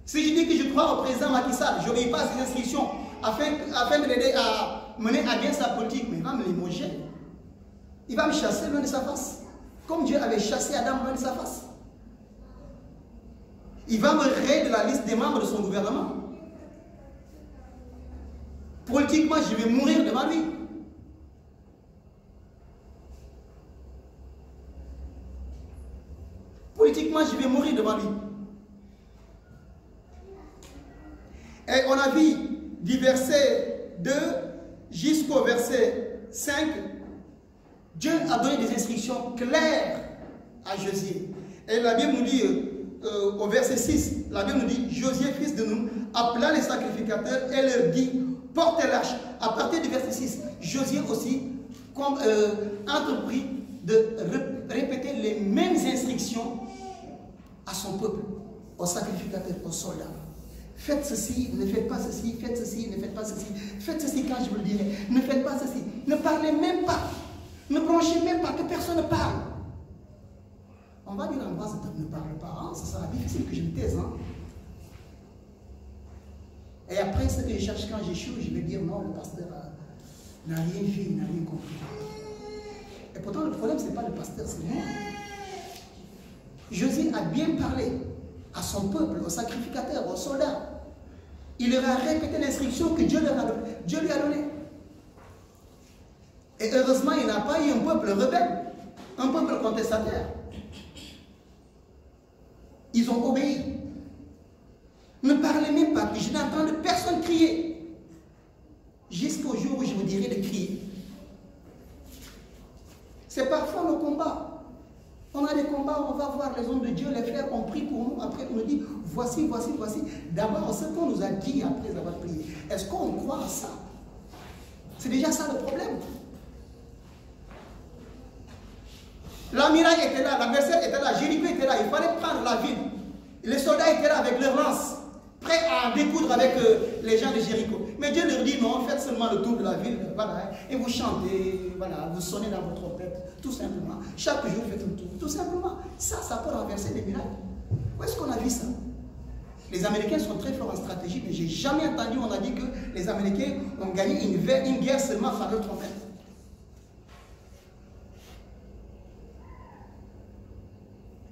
Si je dis que je crois au président Macky Sall, je n'obéis pas à ses instructions afin de l'aider à mener à bien sa politique, mais il va me limoger. Il va me chasser loin de sa face. Comme Dieu avait chassé Adam loin de sa face. Il va me rayer de la liste des membres de son gouvernement. Politiquement, je vais mourir devant lui. Politiquement, je vais mourir devant lui. Et on a vu du verset 2 jusqu'au verset 5, Dieu a donné des instructions claires à Josué. Et la Bible nous dit, au verset 6, la Bible nous dit: Josué, fils de Nun, appela les sacrificateurs et leur dit: portez l'arche. À partir du verset 6, Josué aussi entrepris de répéter les mêmes instructions à son peuple, aux sacrificateurs, aux soldats. Faites ceci, ne faites pas ceci, faites ceci, ne faites pas ceci. Faites ceci quand je vous le dirai. Ne faites pas ceci. Ne parlez même pas. Ne branchez même pas, que personne ne parle. On va dire en bas, ne parle pas, hein? Ça sera difficile que je me taise. Hein? Et après, ce que je cherche quand j'échoue, je vais dire non, le pasteur n'a rien vu, il n'a rien compris. Et pourtant, le problème, ce n'est pas le pasteur, c'est moi. Josué a bien parlé à son peuple, aux sacrificateurs, aux soldats. Il leur a répété l'instruction que Dieu lui a donnée. Et heureusement, il n'a pas eu un peuple rebelle, un peuple contestataire. Ils ont obéi. Ne parlez même pas, que je n'entends personne crier. Jusqu'au jour où je vous dirai de crier. C'est parfois le combat. On a des combats, on va voir les hommes de Dieu, les frères ont prié pour nous, après on nous dit, voici, voici, voici. D'abord, ce qu'on nous a dit après avoir prié, est-ce qu'on croit à ça? C'est déjà ça le problème. La muraille était là, l'adversaire était là, Jéricho était là, il fallait prendre la ville. Les soldats étaient là avec leurs lances, prêts à découdre avec les gens de Jéricho. Mais Dieu leur dit non, faites seulement le tour de la ville, voilà, et vous chantez, voilà, vous sonnez dans votre trompette, tout simplement. Chaque jour, faites un tour, tout simplement. Ça peut renverser les murailles. Où est-ce qu'on a vu ça? Les Américains sont très forts en stratégie, mais je n'ai jamais entendu, on a dit que les Américains ont gagné une guerre seulement par leur trompette.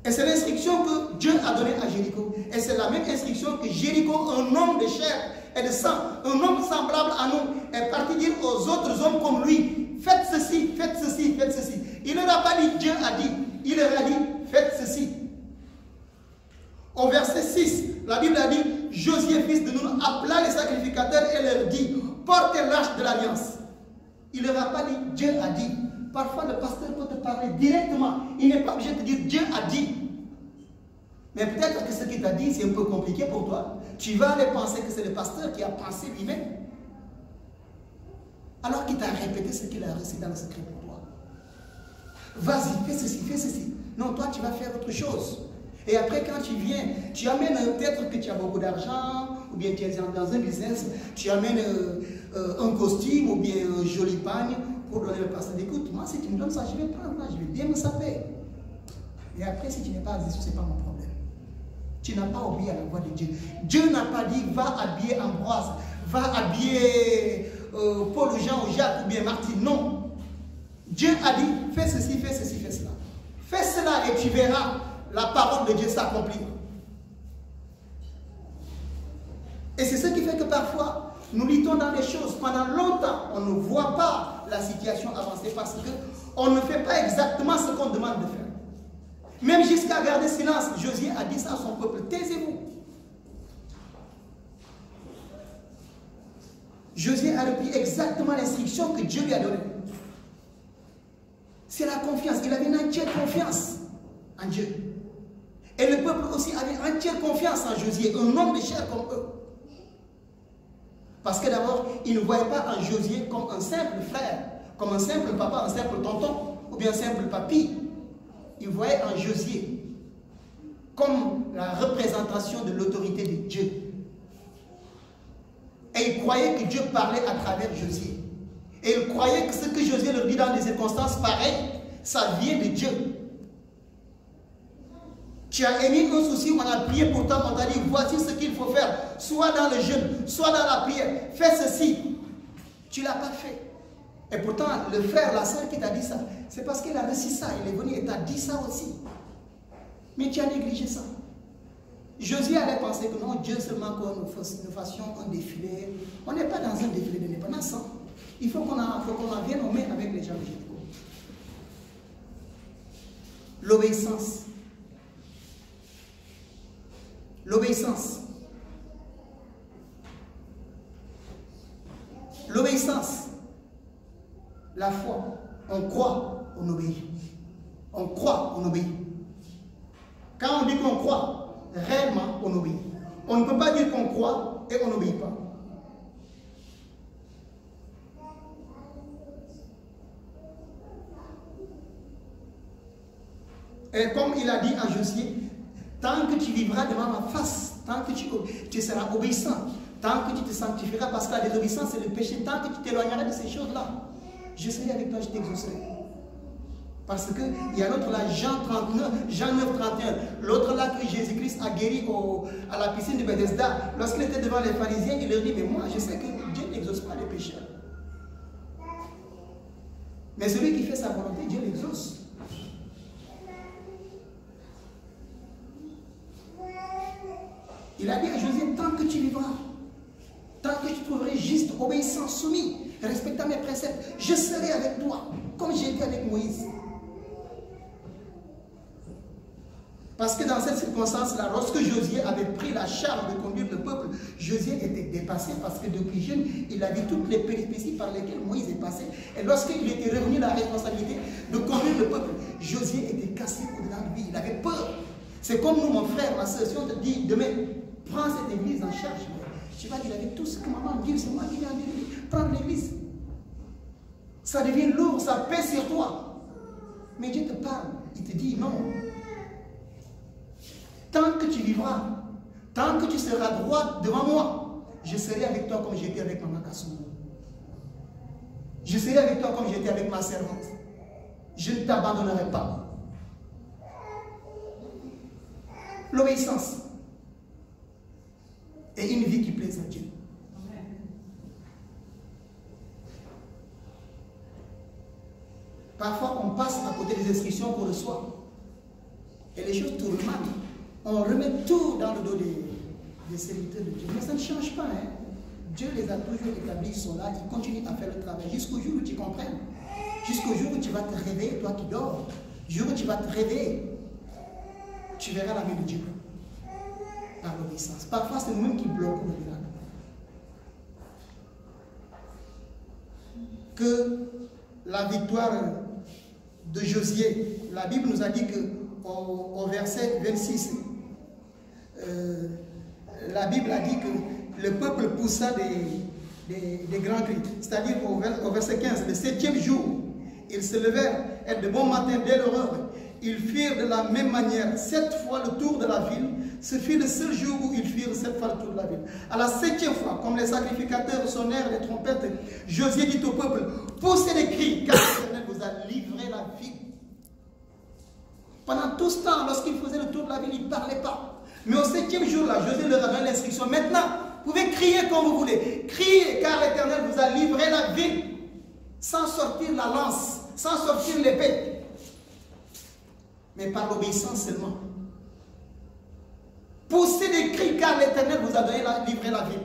Et c'est l'instruction que Dieu a donnée à Jéricho. Et c'est la même instruction que Jéricho, un homme de chair et de sang, un homme semblable à nous, est parti dire aux autres hommes comme lui, faites ceci, faites ceci, faites ceci. Il ne leur a pas dit, Dieu a dit, il leur a dit, faites ceci. Au verset 6, la Bible a dit, Josué, fils de Nun, appela les sacrificateurs et leur dit, portez l'arche de l'alliance. Il ne leur a pas dit, Dieu a dit. Parfois, le pasteur peut te parler directement. Il n'est pas obligé de te dire, Dieu a dit. Mais peut-être que ce qu'il t'a dit, c'est un peu compliqué pour toi. Tu vas aller penser que c'est le pasteur qui a pensé lui-même. Alors qu'il t'a répété ce qu'il a reçu dans le secret pour toi. Vas-y, fais ceci, fais ceci. Non, toi, tu vas faire autre chose. Et après, quand tu viens, tu amènes peut-être que tu as beaucoup d'argent, ou bien tu es dans un business, tu amènes un costume, ou bien un joli pagne, pour donner le pasteur. Écoute, moi, si tu me donnes ça, je vais prendre, là, je vais bien me saper. Et après, si tu n'es pas assis, ce n'est pas mon problème. Tu n'as pas obéi à la voix de Dieu. Dieu n'a pas dit, va habiller Ambroise, va habiller Paul ou Jean ou Jacques ou bien Martine. Non. Dieu a dit, fais ceci, fais ceci, fais cela. Fais cela et tu verras la parole de Dieu s'accomplir. Et c'est ce qui fait que parfois, nous luttons dans les choses. Pendant longtemps, on ne voit pas la situation avancer parce qu'on ne fait pas exactement ce qu'on demande de faire. Même jusqu'à garder silence, Josué a dit ça à son peuple, taisez-vous. Josué a repris exactement l'instruction que Dieu lui a donnée. C'est la confiance. Il avait une entière confiance en Dieu. Et le peuple aussi avait entière confiance en Josué, un homme de chair comme eux. Parce que d'abord, ils ne voyaient pas en Josué comme un simple frère, comme un simple papa, un simple tonton, ou bien un simple papy. Ils voyaient en Josué comme la représentation de l'autorité de Dieu. Et ils croyaient que Dieu parlait à travers Josué. Et ils croyaient que ce que Josué leur dit dans des circonstances pareilles, ça vient de Dieu. Tu as émis un souci, on a prié pour toi, on t'a dit, voici ce qu'il faut faire. Soit dans le jeûne, soit dans la prière. Fais ceci. Tu ne l'as pas fait. Et pourtant, le frère, la soeur qui t'a dit ça, c'est parce qu'il a reçu ça. Il est venu et t'a dit ça aussi. Mais tu as négligé ça. Josué avait pensé que non, Dieu seulement que nous fassions un défilé. On n'est pas dans un défilé de l'indépendance. Il faut qu'on en vienne aux mains avec les gens de Jéricho. L'obéissance. L'obéissance. L'obéissance. La foi. On croit, on obéit. On croit, on obéit. Quand on dit qu'on croit, réellement, on obéit. On ne peut pas dire qu'on croit et on n'obéit pas. Et comme il a dit à Josué, tant que tu vivras devant ma face, tant que tu seras obéissant, tant que tu te sanctifieras, parce que la désobéissance c'est le péché, tant que tu t'éloigneras de ces choses-là, je serai avec toi, je t'exaucerai. Parce qu'il y a l'autre là, Jean 9, 31, l'autre là que Jésus-Christ a guéri à la piscine de Bethesda, lorsqu'il était devant les pharisiens, il leur dit, mais moi je sais que Dieu n'exauce pas les pécheurs. Mais celui qui fait sa volonté, Dieu l'exauce. Il a dit à Josué, tant que tu vivras, tant que tu trouverais juste, obéissant, soumis, respectant mes préceptes, je serai avec toi, comme j'ai été avec Moïse. Parce que dans cette circonstance-là, lorsque Josué avait pris la charge de conduire le peuple, Josué était dépassé parce que depuis jeune, il a vu toutes les péripéties par lesquelles Moïse est passé. Et lorsqu'il était revenu à la responsabilité de conduire le peuple, Josué était cassé au-delà de lui. Il avait peur. C'est comme nous, mon frère, ma soeur, si on te dit demain, prends cette église en charge. Tu vas dire avec tout ce que maman dit, c'est moi qui viens de prendre l'église. Ça devient lourd, ça pèse sur toi. Mais Dieu te parle, il te dit non. Tant que tu vivras, tant que tu seras droit devant moi, je serai avec toi comme j'étais avec Maman Kassou. Je serai avec toi comme j'étais avec ma servante. Je ne t'abandonnerai pas. L'obéissance. et une vie qui plaise à Dieu. Parfois, on passe à côté des instructions qu'on reçoit. Et les choses tournent mal. On remet tout dans le dos des serviteurs de Dieu. Mais ça ne change pas. Hein. Dieu les a toujours établis, ils sont là, ils continuent à faire le travail. Jusqu'au jour où tu comprennes. Jusqu'au jour où tu vas te réveiller, toi qui dors. Le jour où tu vas te réveiller, tu verras la main de Dieu. Par l'obéissance. Parfois, c'est nous-mêmes qui bloquons le miracle. Que la victoire de Josué, la Bible nous a dit que au verset 26, la Bible a dit que le peuple poussa des grands cris. C'est-à-dire au verset 15, le 7e jour, ils se levèrent et de bon matin dès l'aurore, ils firent de la même manière 7 fois le tour de la ville. Ce fut le seul jour où ils firent 7 fois le tour de la ville. À la 7e fois, comme les sacrificateurs sonnèrent les trompettes, Josué dit au peuple, poussez des cris, car l'Éternel vous a livré la ville. Pendant tout ce temps, lorsqu'il faisait le tour de la ville, il ne parlait pas. Mais au 7e jour, là, Josué leur a donné l'instruction. Maintenant, vous pouvez crier comme vous voulez. Criez, car l'Éternel vous a livré la ville. Sans sortir la lance, sans sortir l'épée. Mais par l'obéissance seulement. Poussez des cris, car l'Éternel vous a livré la ville.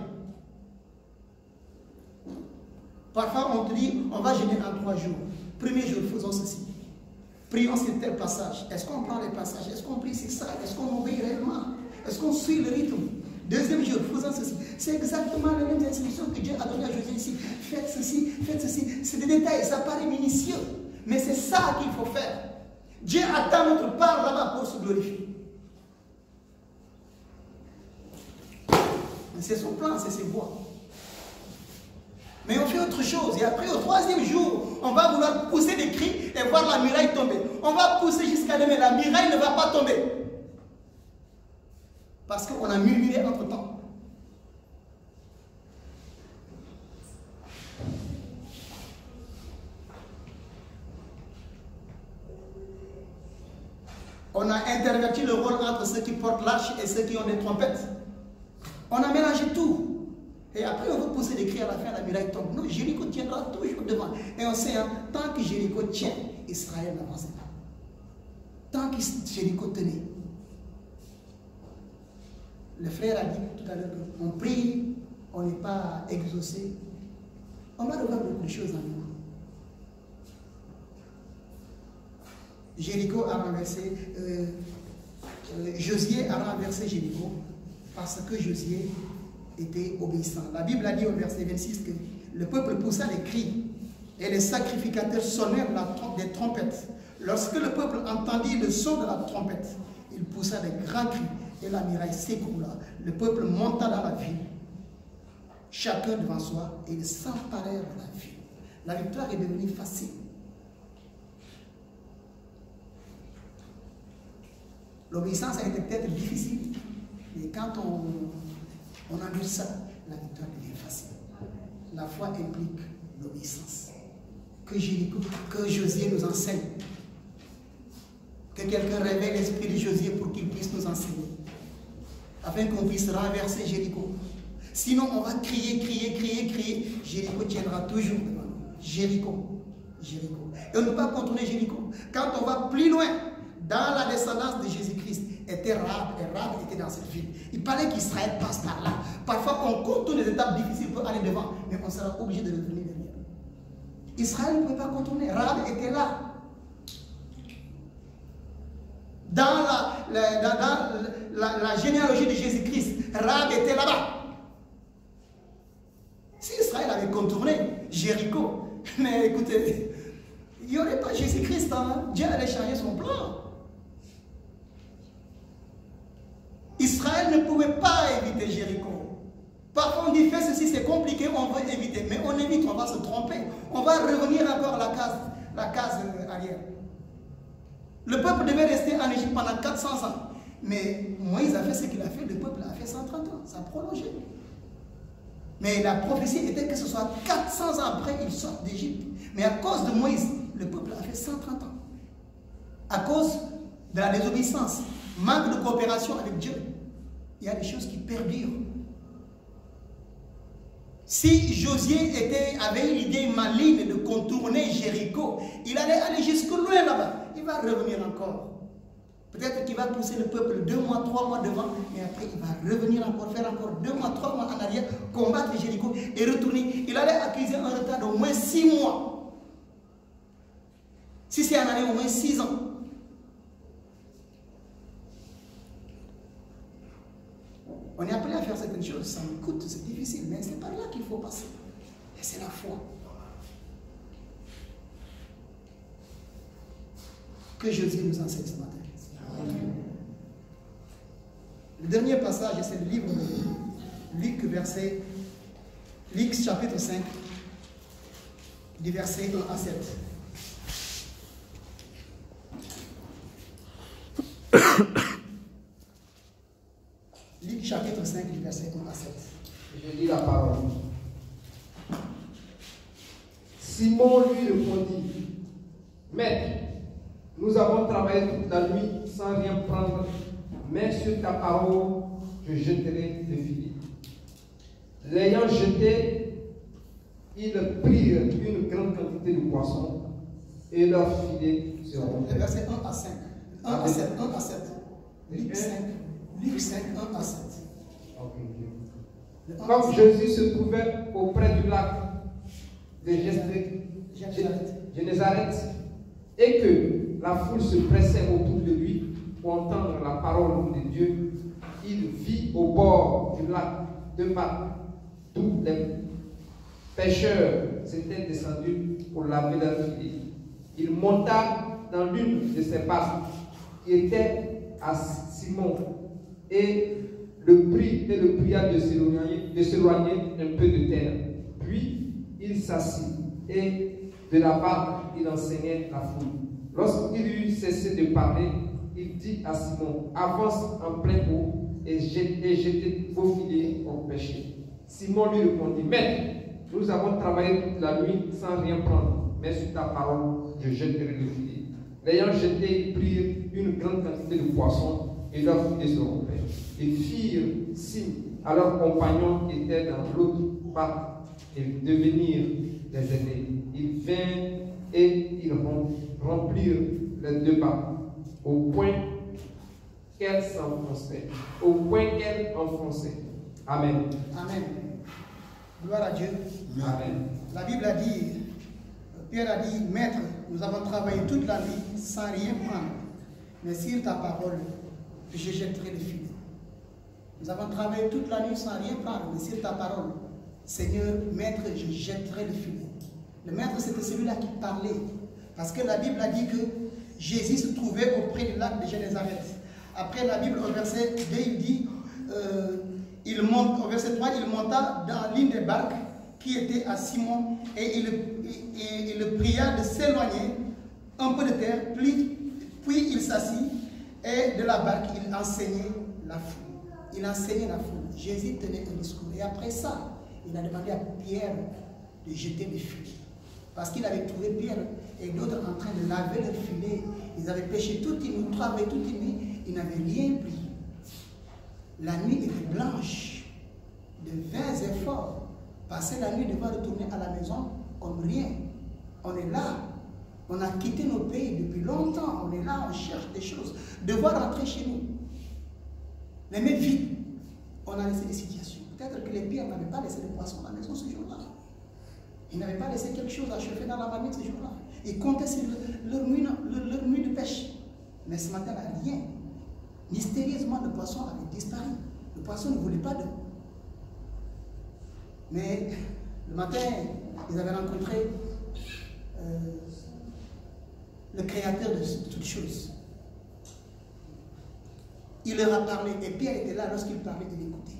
Parfois, on te dit, on va jeûner en 3 jours. Premier jour, faisons ceci. Prions sur tel passage. Est-ce qu'on prend les passages? Est-ce qu'on prie sur ça? Est-ce qu'on obéit réellement? Est-ce qu'on suit le rythme? Deuxième jour, faisons ceci. C'est exactement les mêmes instructions que Dieu a données à Josué ici. Faites ceci, faites ceci. C'est des détails, ça paraît minutieux. Mais c'est ça qu'il faut faire. Dieu attend notre part là-bas pour se glorifier. C'est son plan, c'est ses voies. Mais on fait autre chose. Et après, au 3e jour, on va vouloir pousser des cris et voir la muraille tomber. On va pousser jusqu'à demain. La muraille ne va pas tomber. Parce qu'on a murmuré entre-temps. On a interverti le rôle entre ceux qui portent l'arche et ceux qui ont des trompettes. On a mélangé tout. Et après, on veut pousser des cris à la fin, la muraille tombe. Non, Jéricho tiendra toujours devant. Et on sait, hein, tant que Jéricho tient, Israël n'avançait pas. Tant que Jéricho tenait. Le frère a dit tout à l'heure qu'on prie, on n'est pas exaucé. On va revoir beaucoup de choses en nous. Jéricho a renversé, Josué a renversé Jéricho parce que Josué était obéissant. La Bible a dit au verset 26 que le peuple poussa des cris et les sacrificateurs sonnèrent des trompettes. Lorsque le peuple entendit le son de la trompette, il poussa des grands cris et la muraille s'écroula. Le peuple monta dans la ville, chacun devant soi, et ils s'emparèrent de la ville. La victoire est devenue facile. L'obéissance a été peut-être difficile, mais quand on a vu ça, la victoire devient facile. La foi implique l'obéissance. Que Josué nous enseigne. Que quelqu'un réveille l'esprit de Josué pour qu'il puisse nous enseigner. Afin qu'on puisse renverser Jéricho. Sinon, on va crier, crier, crier, crier. Jéricho tiendra toujours devant nous. Jéricho. Jéricho. Et on ne peut pas contourner Jéricho. Quand on va plus loin, dans la descendance de Jésus-Christ, était Rahab, et Rahab était dans cette ville. Il fallait qu'Israël passe par là. Parfois, on contourne les étapes difficiles pour aller devant, mais on sera obligé de revenir derrière. Israël ne pouvait pas contourner. Rahab était là. Dans la généalogie de Jésus-Christ, Rahab était là-bas. Si Israël avait contourné Jéricho, mais écoutez, il n'y aurait pas Jésus-Christ, hein? Dieu allait changer son plan. Israël ne pouvait pas éviter Jéricho. Parfois on dit fais ceci, c'est compliqué, on veut éviter. Mais on évite, on va se tromper. On va revenir encore à la case arrière. Le peuple devait rester en Égypte pendant 400 ans. Mais Moïse a fait ce qu'il a fait, le peuple a fait 130 ans. Ça a prolongé. Mais la prophétie était que ce soit 400 ans après, ils sortent d'Égypte. Mais à cause de Moïse, le peuple a fait 130 ans. À cause de la désobéissance, manque de coopération avec Dieu, il y a des choses qui perdurent. Si Josué avait l'idée maligne de contourner Jéricho, il allait aller jusque loin là-bas. Il va revenir encore. Peut-être qu'il va pousser le peuple 2 mois, 3 mois devant, et après il va revenir encore, faire encore 2 mois, 3 mois en arrière, combattre Jéricho et retourner. Il allait accuser un retard d'au moins 6 mois. Si c'est en année, au moins 6 ans. On est appelé à faire certaines choses, ça me coûte, c'est difficile, mais c'est par là qu'il faut passer. Et c'est la foi. Que Jésus nous enseigne ce matin. Amen. Le dernier passage, c'est le livre de Luc chapitre 5, du verset 1 à 7. Luc chapitre 5, du verset 1 à 7. Je lis la parole. Simon lui répondit, Maître, nous avons travaillé toute la nuit sans rien prendre, mais sur ta parole, je jeterai le filet. L'ayant jeté, ils prirent une grande quantité de poissons et leur filet se rompit. Verset 1 à 5. 1 à 7. 1 à 7. Luc 5. Luc 5, 1 à 7. Comme Jésus se trouvait auprès du lac de Génézareth et que la foule se pressait autour de lui pour entendre la parole de Dieu, il vit au bord du lac 2 barques d'où les pêcheurs s'étaient descendus pour laver leurs filets. Il monta dans l'une de ces barques qui était à Simon et le pria de s'éloigner un peu de terre. Puis il s'assit et de la barque il enseignait la foule. Lorsqu'il eut cessé de parler, il dit à Simon, avance en plein eau et jetez vos filets au pêcher. Simon lui répondit, Maître, nous avons travaillé toute la nuit sans rien prendre, mais sur ta parole, je jetterai le filet. L'ayant jeté, ils prirent une grande quantité de poissons et leur filet se rompait. Ils firent signe à leurs compagnons qui étaient dans l'autre barque de venir les aider. Ils vinrent et ils remplirent les 2 barques au point qu'elles s'enfonçaient. Amen. Amen. Gloire à Dieu. Amen. La Bible a dit, Pierre a dit, Maître, nous avons travaillé toute la nuit sans rien prendre, mais sur ta parole, je jetterai le filet. Nous avons travaillé toute la nuit sans rien prendre, mais sur ta parole, Seigneur, Maître, je jetterai le filet. Le Maître, c'était celui-là qui parlait, parce que la Bible a dit que Jésus se trouvait auprès du lac de Génézareth. Après la Bible, au verset 2, il dit, au verset 3, il monta dans l'une des barques qui était à Simon et il le pria de s'éloigner un peu de terre, puis il s'assit et de la barque, il enseignait la foule. Il enseignait la foule. Jésus tenait un discours. Et après ça, il a demandé à Pierre de jeter le filet. Parce qu'il avait trouvé Pierre et d'autres en train de laver le filet. Ils avaient pêché toute une nuit, travaillé toute une nuit. Ils n'avaient rien pris. La nuit était blanche. De vains efforts. Passer la nuit, devoir retourner à la maison comme rien. On est là. On a quitté nos pays depuis longtemps. On est là, on cherche des choses. Devoir rentrer chez nous. Les mains vides. On a laissé des situations. Peut-être que les pierres n'avaient pas laissé de poissons à la maison ce jour-là. Ils n'avaient pas laissé quelque chose à chauffer dans la marmite ce jour-là. Ils comptaient sur leur nuit de pêche. Mais ce matin-là, rien. Mystérieusement, le poisson avait disparu. Le poisson ne voulait pas d'eux. Mais le matin, ils avaient rencontré le créateur de toutes choses. Il leur a parlé. Et Pierre était là lorsqu'il parlait, il écoutait.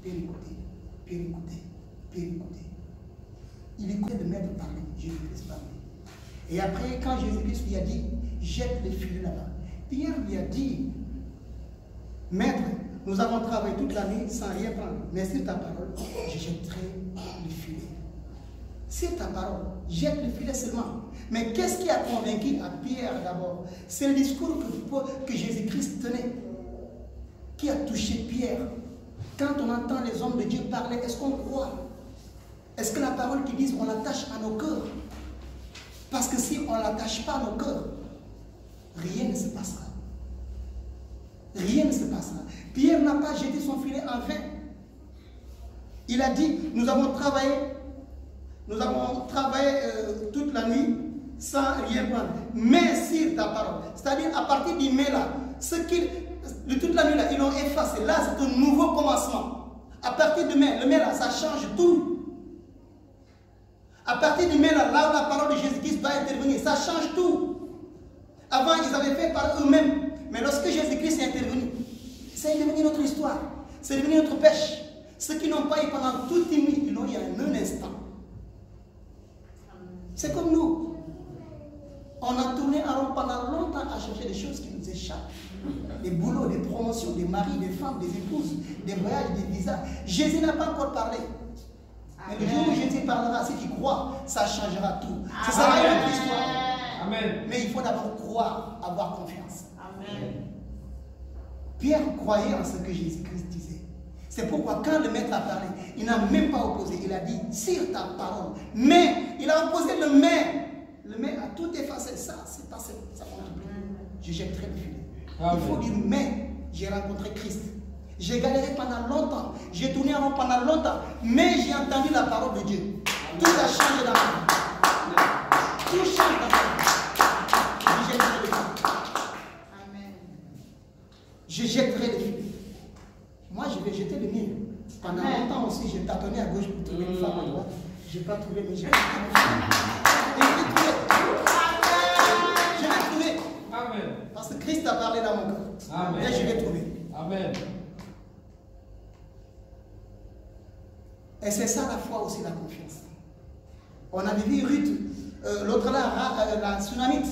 Pierre écoutait. Pierre écoutait. Pierre écoutait. Il écoutait le maître parler. Jésus-Christ parler. Et après, quand Jésus-Christ lui a dit, jette les filets là-bas, Pierre lui a dit, Maître, nous avons travaillé toute la nuit sans rien prendre, mais sur ta parole, je jetterai le filet. Sur ta parole, jette le filet seulement. Mais qu'est-ce qui a convaincu à Pierre d'abord? C'est le discours que Jésus-Christ tenait, qui a touché Pierre. Quand on entend les hommes de Dieu parler, est-ce qu'on croit? Est-ce que la parole qui dit on l'attache à nos cœurs? Parce que si on ne l'attache pas à nos cœurs, rien ne se passera. Rien ne se passera. Pierre n'a pas jeté son filet en vain. Il a dit, nous avons travaillé toute la nuit sans rien prendre. Mais sur ta parole. C'est-à-dire, à partir du mais là, de toute la nuit là, ils l'ont effacé. Là, c'est un nouveau commencement. À partir du mais, le mais là, ça change tout. À partir du mais là, là où la parole de Jésus-Christ doit intervenir, ça change tout. Avant, ils avaient fait par eux-mêmes. Mais lorsque Jésus-Christ est intervenu, c'est devenu notre histoire. C'est devenu notre pêche. Ceux qui n'ont pas eu pendant toute une nuit, ils l'ont eu en un instant. C'est comme nous. On a tourné en rond pendant longtemps à chercher des choses qui nous échappent. Des boulots, des promotions, des maris, des femmes, des épouses, des voyages, des visas. Jésus n'a pas encore parlé. Mais le jour où Jésus parlera, si tu crois, ça changera tout. Ce sera une autre histoire. Amen. Mais il faut d'abord croire, avoir confiance. Amen. Pierre croyait en ce que Jésus-Christ disait. C'est pourquoi quand le maître a parlé, il n'a même pas opposé. Il a dit, sur ta parole. Mais, il a opposé le mais. Le mais a tout effacé. Ça, c'est passé. Ça compte plus. Je jetterai le filet. Il faut dire, mais j'ai rencontré Christ. J'ai galéré pendant longtemps. J'ai tourné en rond pendant longtemps. Mais j'ai entendu la parole de Dieu. Tout a changé dans ma vie. Tout change dans ma vie. Je jetterai le filet. Amen. Je jetterai le filet. Moi, je vais jeter le mien. Pendant longtemps aussi, j'ai tâtonné à gauche pour trouver une femme à droite. Je n'ai pas trouvé, mais j'ai trouvé. Je vais trouver. Amen. Parce que Christ a parlé dans mon cœur. Amen. Et je vais trouver. Amen. Et c'est ça la foi aussi, la confiance. On avait vu Ruth, l'autre là, la Tsunamite.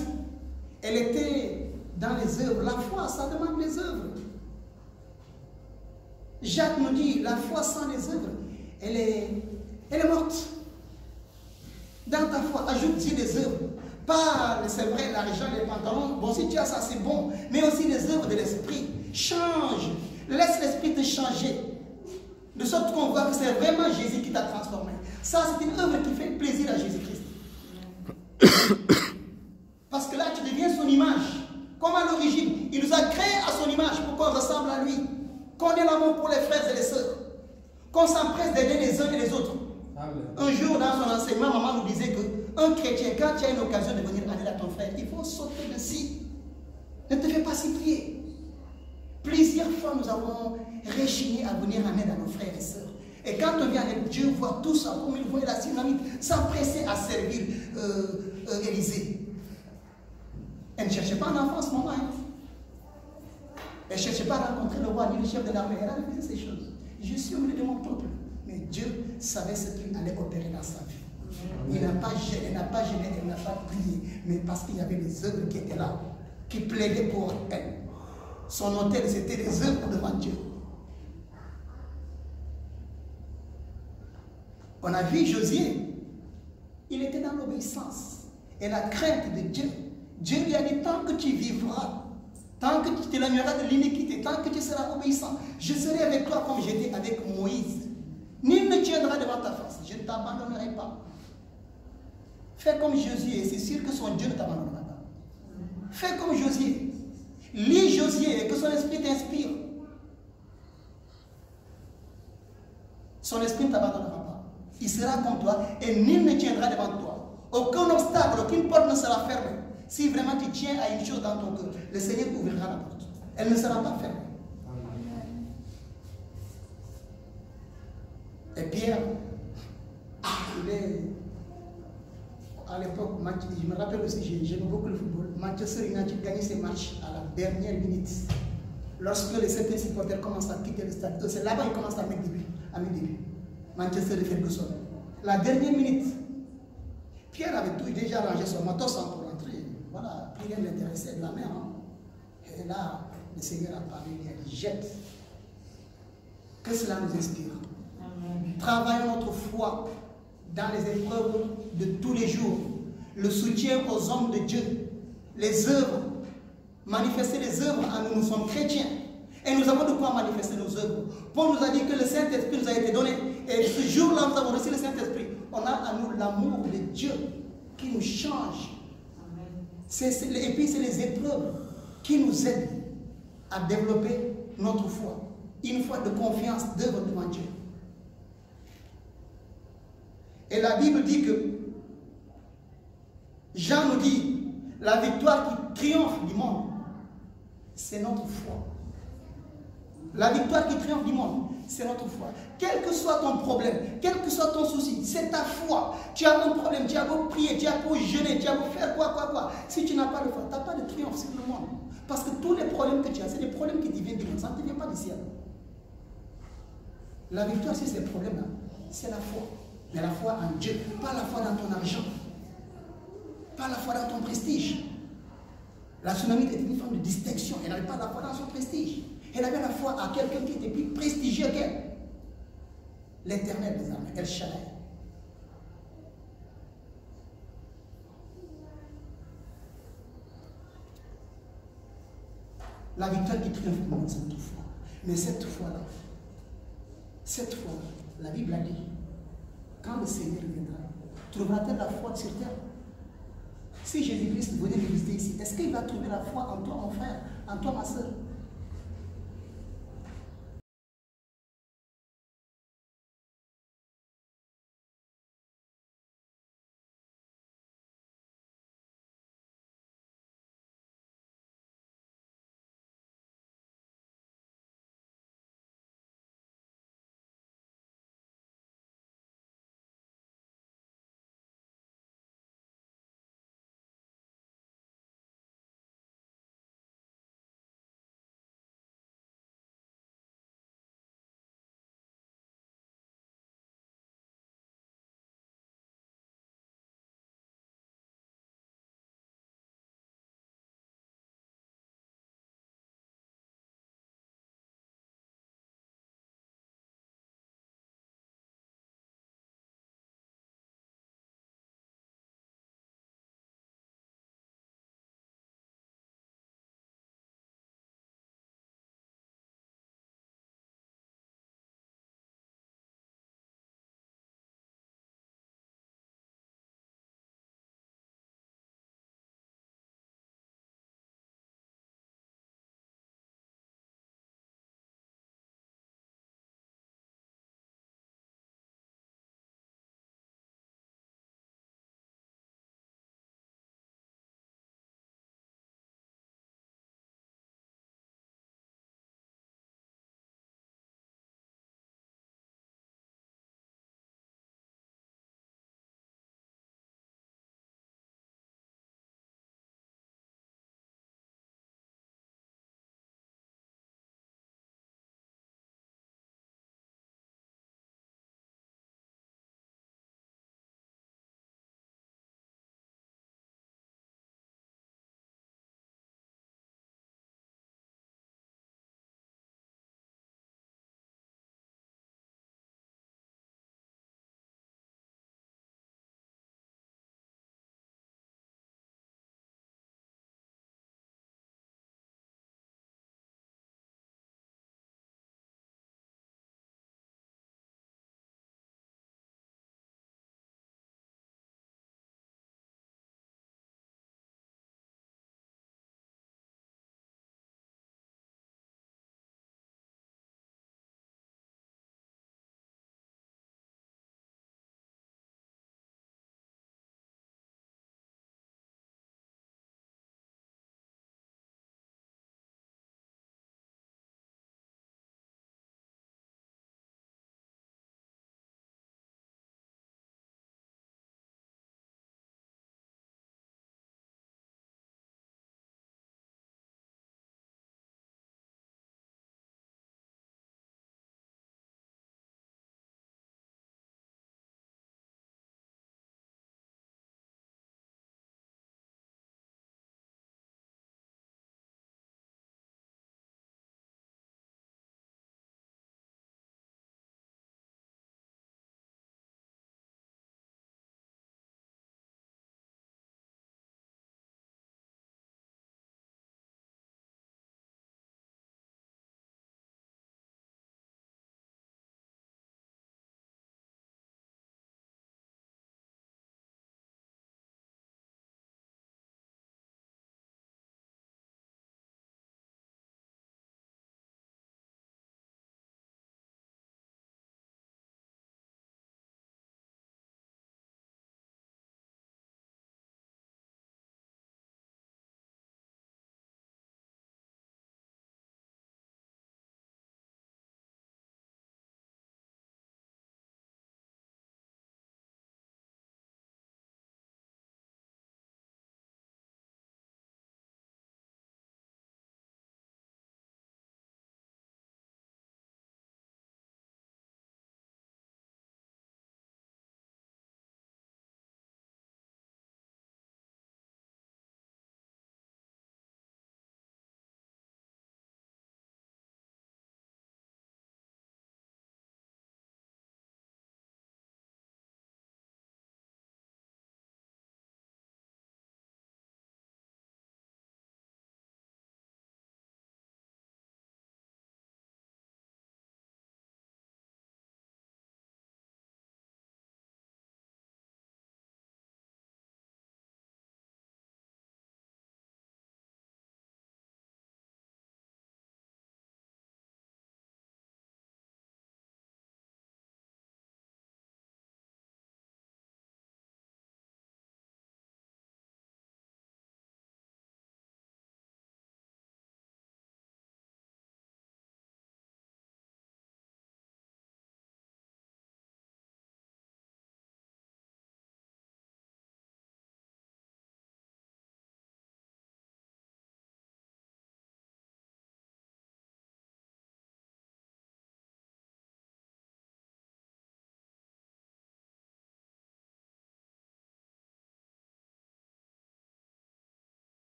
Elle était dans les œuvres. La foi, ça demande les œuvres. Jacques nous dit, la foi sans les œuvres, elle est morte. Dans ta foi, ajoute-y des œuvres. Pas, c'est vrai, l'argent, les pantalons. Bon, si tu as ça, c'est bon. Mais aussi les œuvres de l'esprit. Change. Laisse l'esprit te changer. De sorte qu'on voit que c'est vraiment Jésus qui t'a transformé. Ça, c'est une œuvre qui fait plaisir à Jésus-Christ. Parce que là, tu deviens son image. Comme à l'origine, il nous a créés à son image pour qu'on ressemble à lui. Qu'on ait l'amour pour les frères et les sœurs. Qu'on s'empresse d'aider les uns et les autres. Amen. Un jour, dans son enseignement, maman nous disait qu'un chrétien, quand tu as une occasion de venir en aide à ton frère, il faut sauter dessus. Ne te fais pas supplier. Plusieurs fois, nous avons réchigné à venir en aide à nos frères et sœurs. Et quand on vient en aide, Dieu voit tout ça, comme il voit la Tsunamite s'empresser à servir Élisée. Elle ne cherchait pas un enfant en ce moment. Hein. Elle ne cherchait pas à rencontrer le roi ni le chef de l'armée. Elle avait fait ces choses. Je suis au milieu de mon peuple. Mais Dieu savait ce qu'il allait opérer dans sa vie. Il n'a pas gêné, elle n'a pas gêné, elle n'a pas prié. Mais parce qu'il y avait des œuvres qui étaient là, qui plaidaient pour elle. Son hôtel, c'était des œuvres devant Dieu. On a vu Josué. Il était dans l'obéissance et la crainte de Dieu. Dieu lui a dit, tant que tu vivras, tant que tu t'éloigneras de l'iniquité, tant que tu seras obéissant, je serai avec toi comme j'étais avec Moïse. Nul ne tiendra devant ta face. Je ne t'abandonnerai pas. Fais comme Josué, et c'est sûr que son Dieu ne t'abandonnera pas. Fais comme Josué. Lis Josué et que son esprit t'inspire. Son esprit ne t'abandonnera pas. Il sera comme toi et nul ne tiendra devant toi. Aucun obstacle, aucune porte ne sera fermée. Si vraiment tu tiens à une chose dans ton cœur, le Seigneur ouvrira la porte. Elle ne sera pas fermée. Et Pierre, il est, à l'époque, je me rappelle aussi, j'aime beaucoup le football. Manchester United gagne ses matchs à la dernière minute. Lorsque les certains supporters commencent à quitter le stade, c'est là-bas qu'ils commencent à mettre des buts. Manchester de Ferguson. La dernière minute, Pierre avait tout déjà rangé son moteur sans pour rentrer. Voilà, plus rien ne l'intéressait de la mer. Hein. Et là, le Seigneur a parlé, il a dit, jette. Que cela nous inspire. Travaillons notre foi dans les épreuves de tous les jours. Le soutien aux hommes de Dieu. Les œuvres. Manifester les œuvres en nous, nous sommes chrétiens. Et nous avons de quoi manifester nos œuvres. Paul nous a dit que le Saint-Esprit nous a été donné. Et ce jour-là, nous avons reçu le Saint-Esprit. On a à nous l'amour de Dieu qui nous change. Et puis c'est les épreuves qui nous aident à développer notre foi. Une foi de confiance devant Dieu. Et la Bible dit que, Jean nous dit, la victoire qui triomphe du monde, c'est notre foi. La victoire qui triomphe du monde, c'est notre foi. Quel que soit ton problème, quel que soit ton souci, c'est ta foi. Tu as un problème, tu as beau prier, tu as beau jeûner, tu as beau faire quoi. Si tu n'as pas de foi, tu n'as pas de triomphe sur le monde. Parce que tous les problèmes que tu as, c'est des problèmes qui te viennent du monde. Ça ne te vient pas du ciel. La victoire sur ces problèmes-là, c'est la foi. Mais la foi en Dieu, pas la foi dans ton argent, pas la foi dans ton prestige. La Sunamite était une femme de distinction. Elle n'avait pas la foi dans son prestige. Elle avait la foi à quelqu'un qui était plus prestigieux qu'elle. L'Éternel des armées, El Shaddai. La victoire qui triomphe du monde, c'est notre foi. Mais cette foi-là, la Bible a dit, quand le Seigneur viendra, trouvera-t-elle la foi sur terre? Si Jésus-Christ venait me visiter ici, est-ce qu'il va trouver la foi en toi, mon frère, en toi, ma soeur?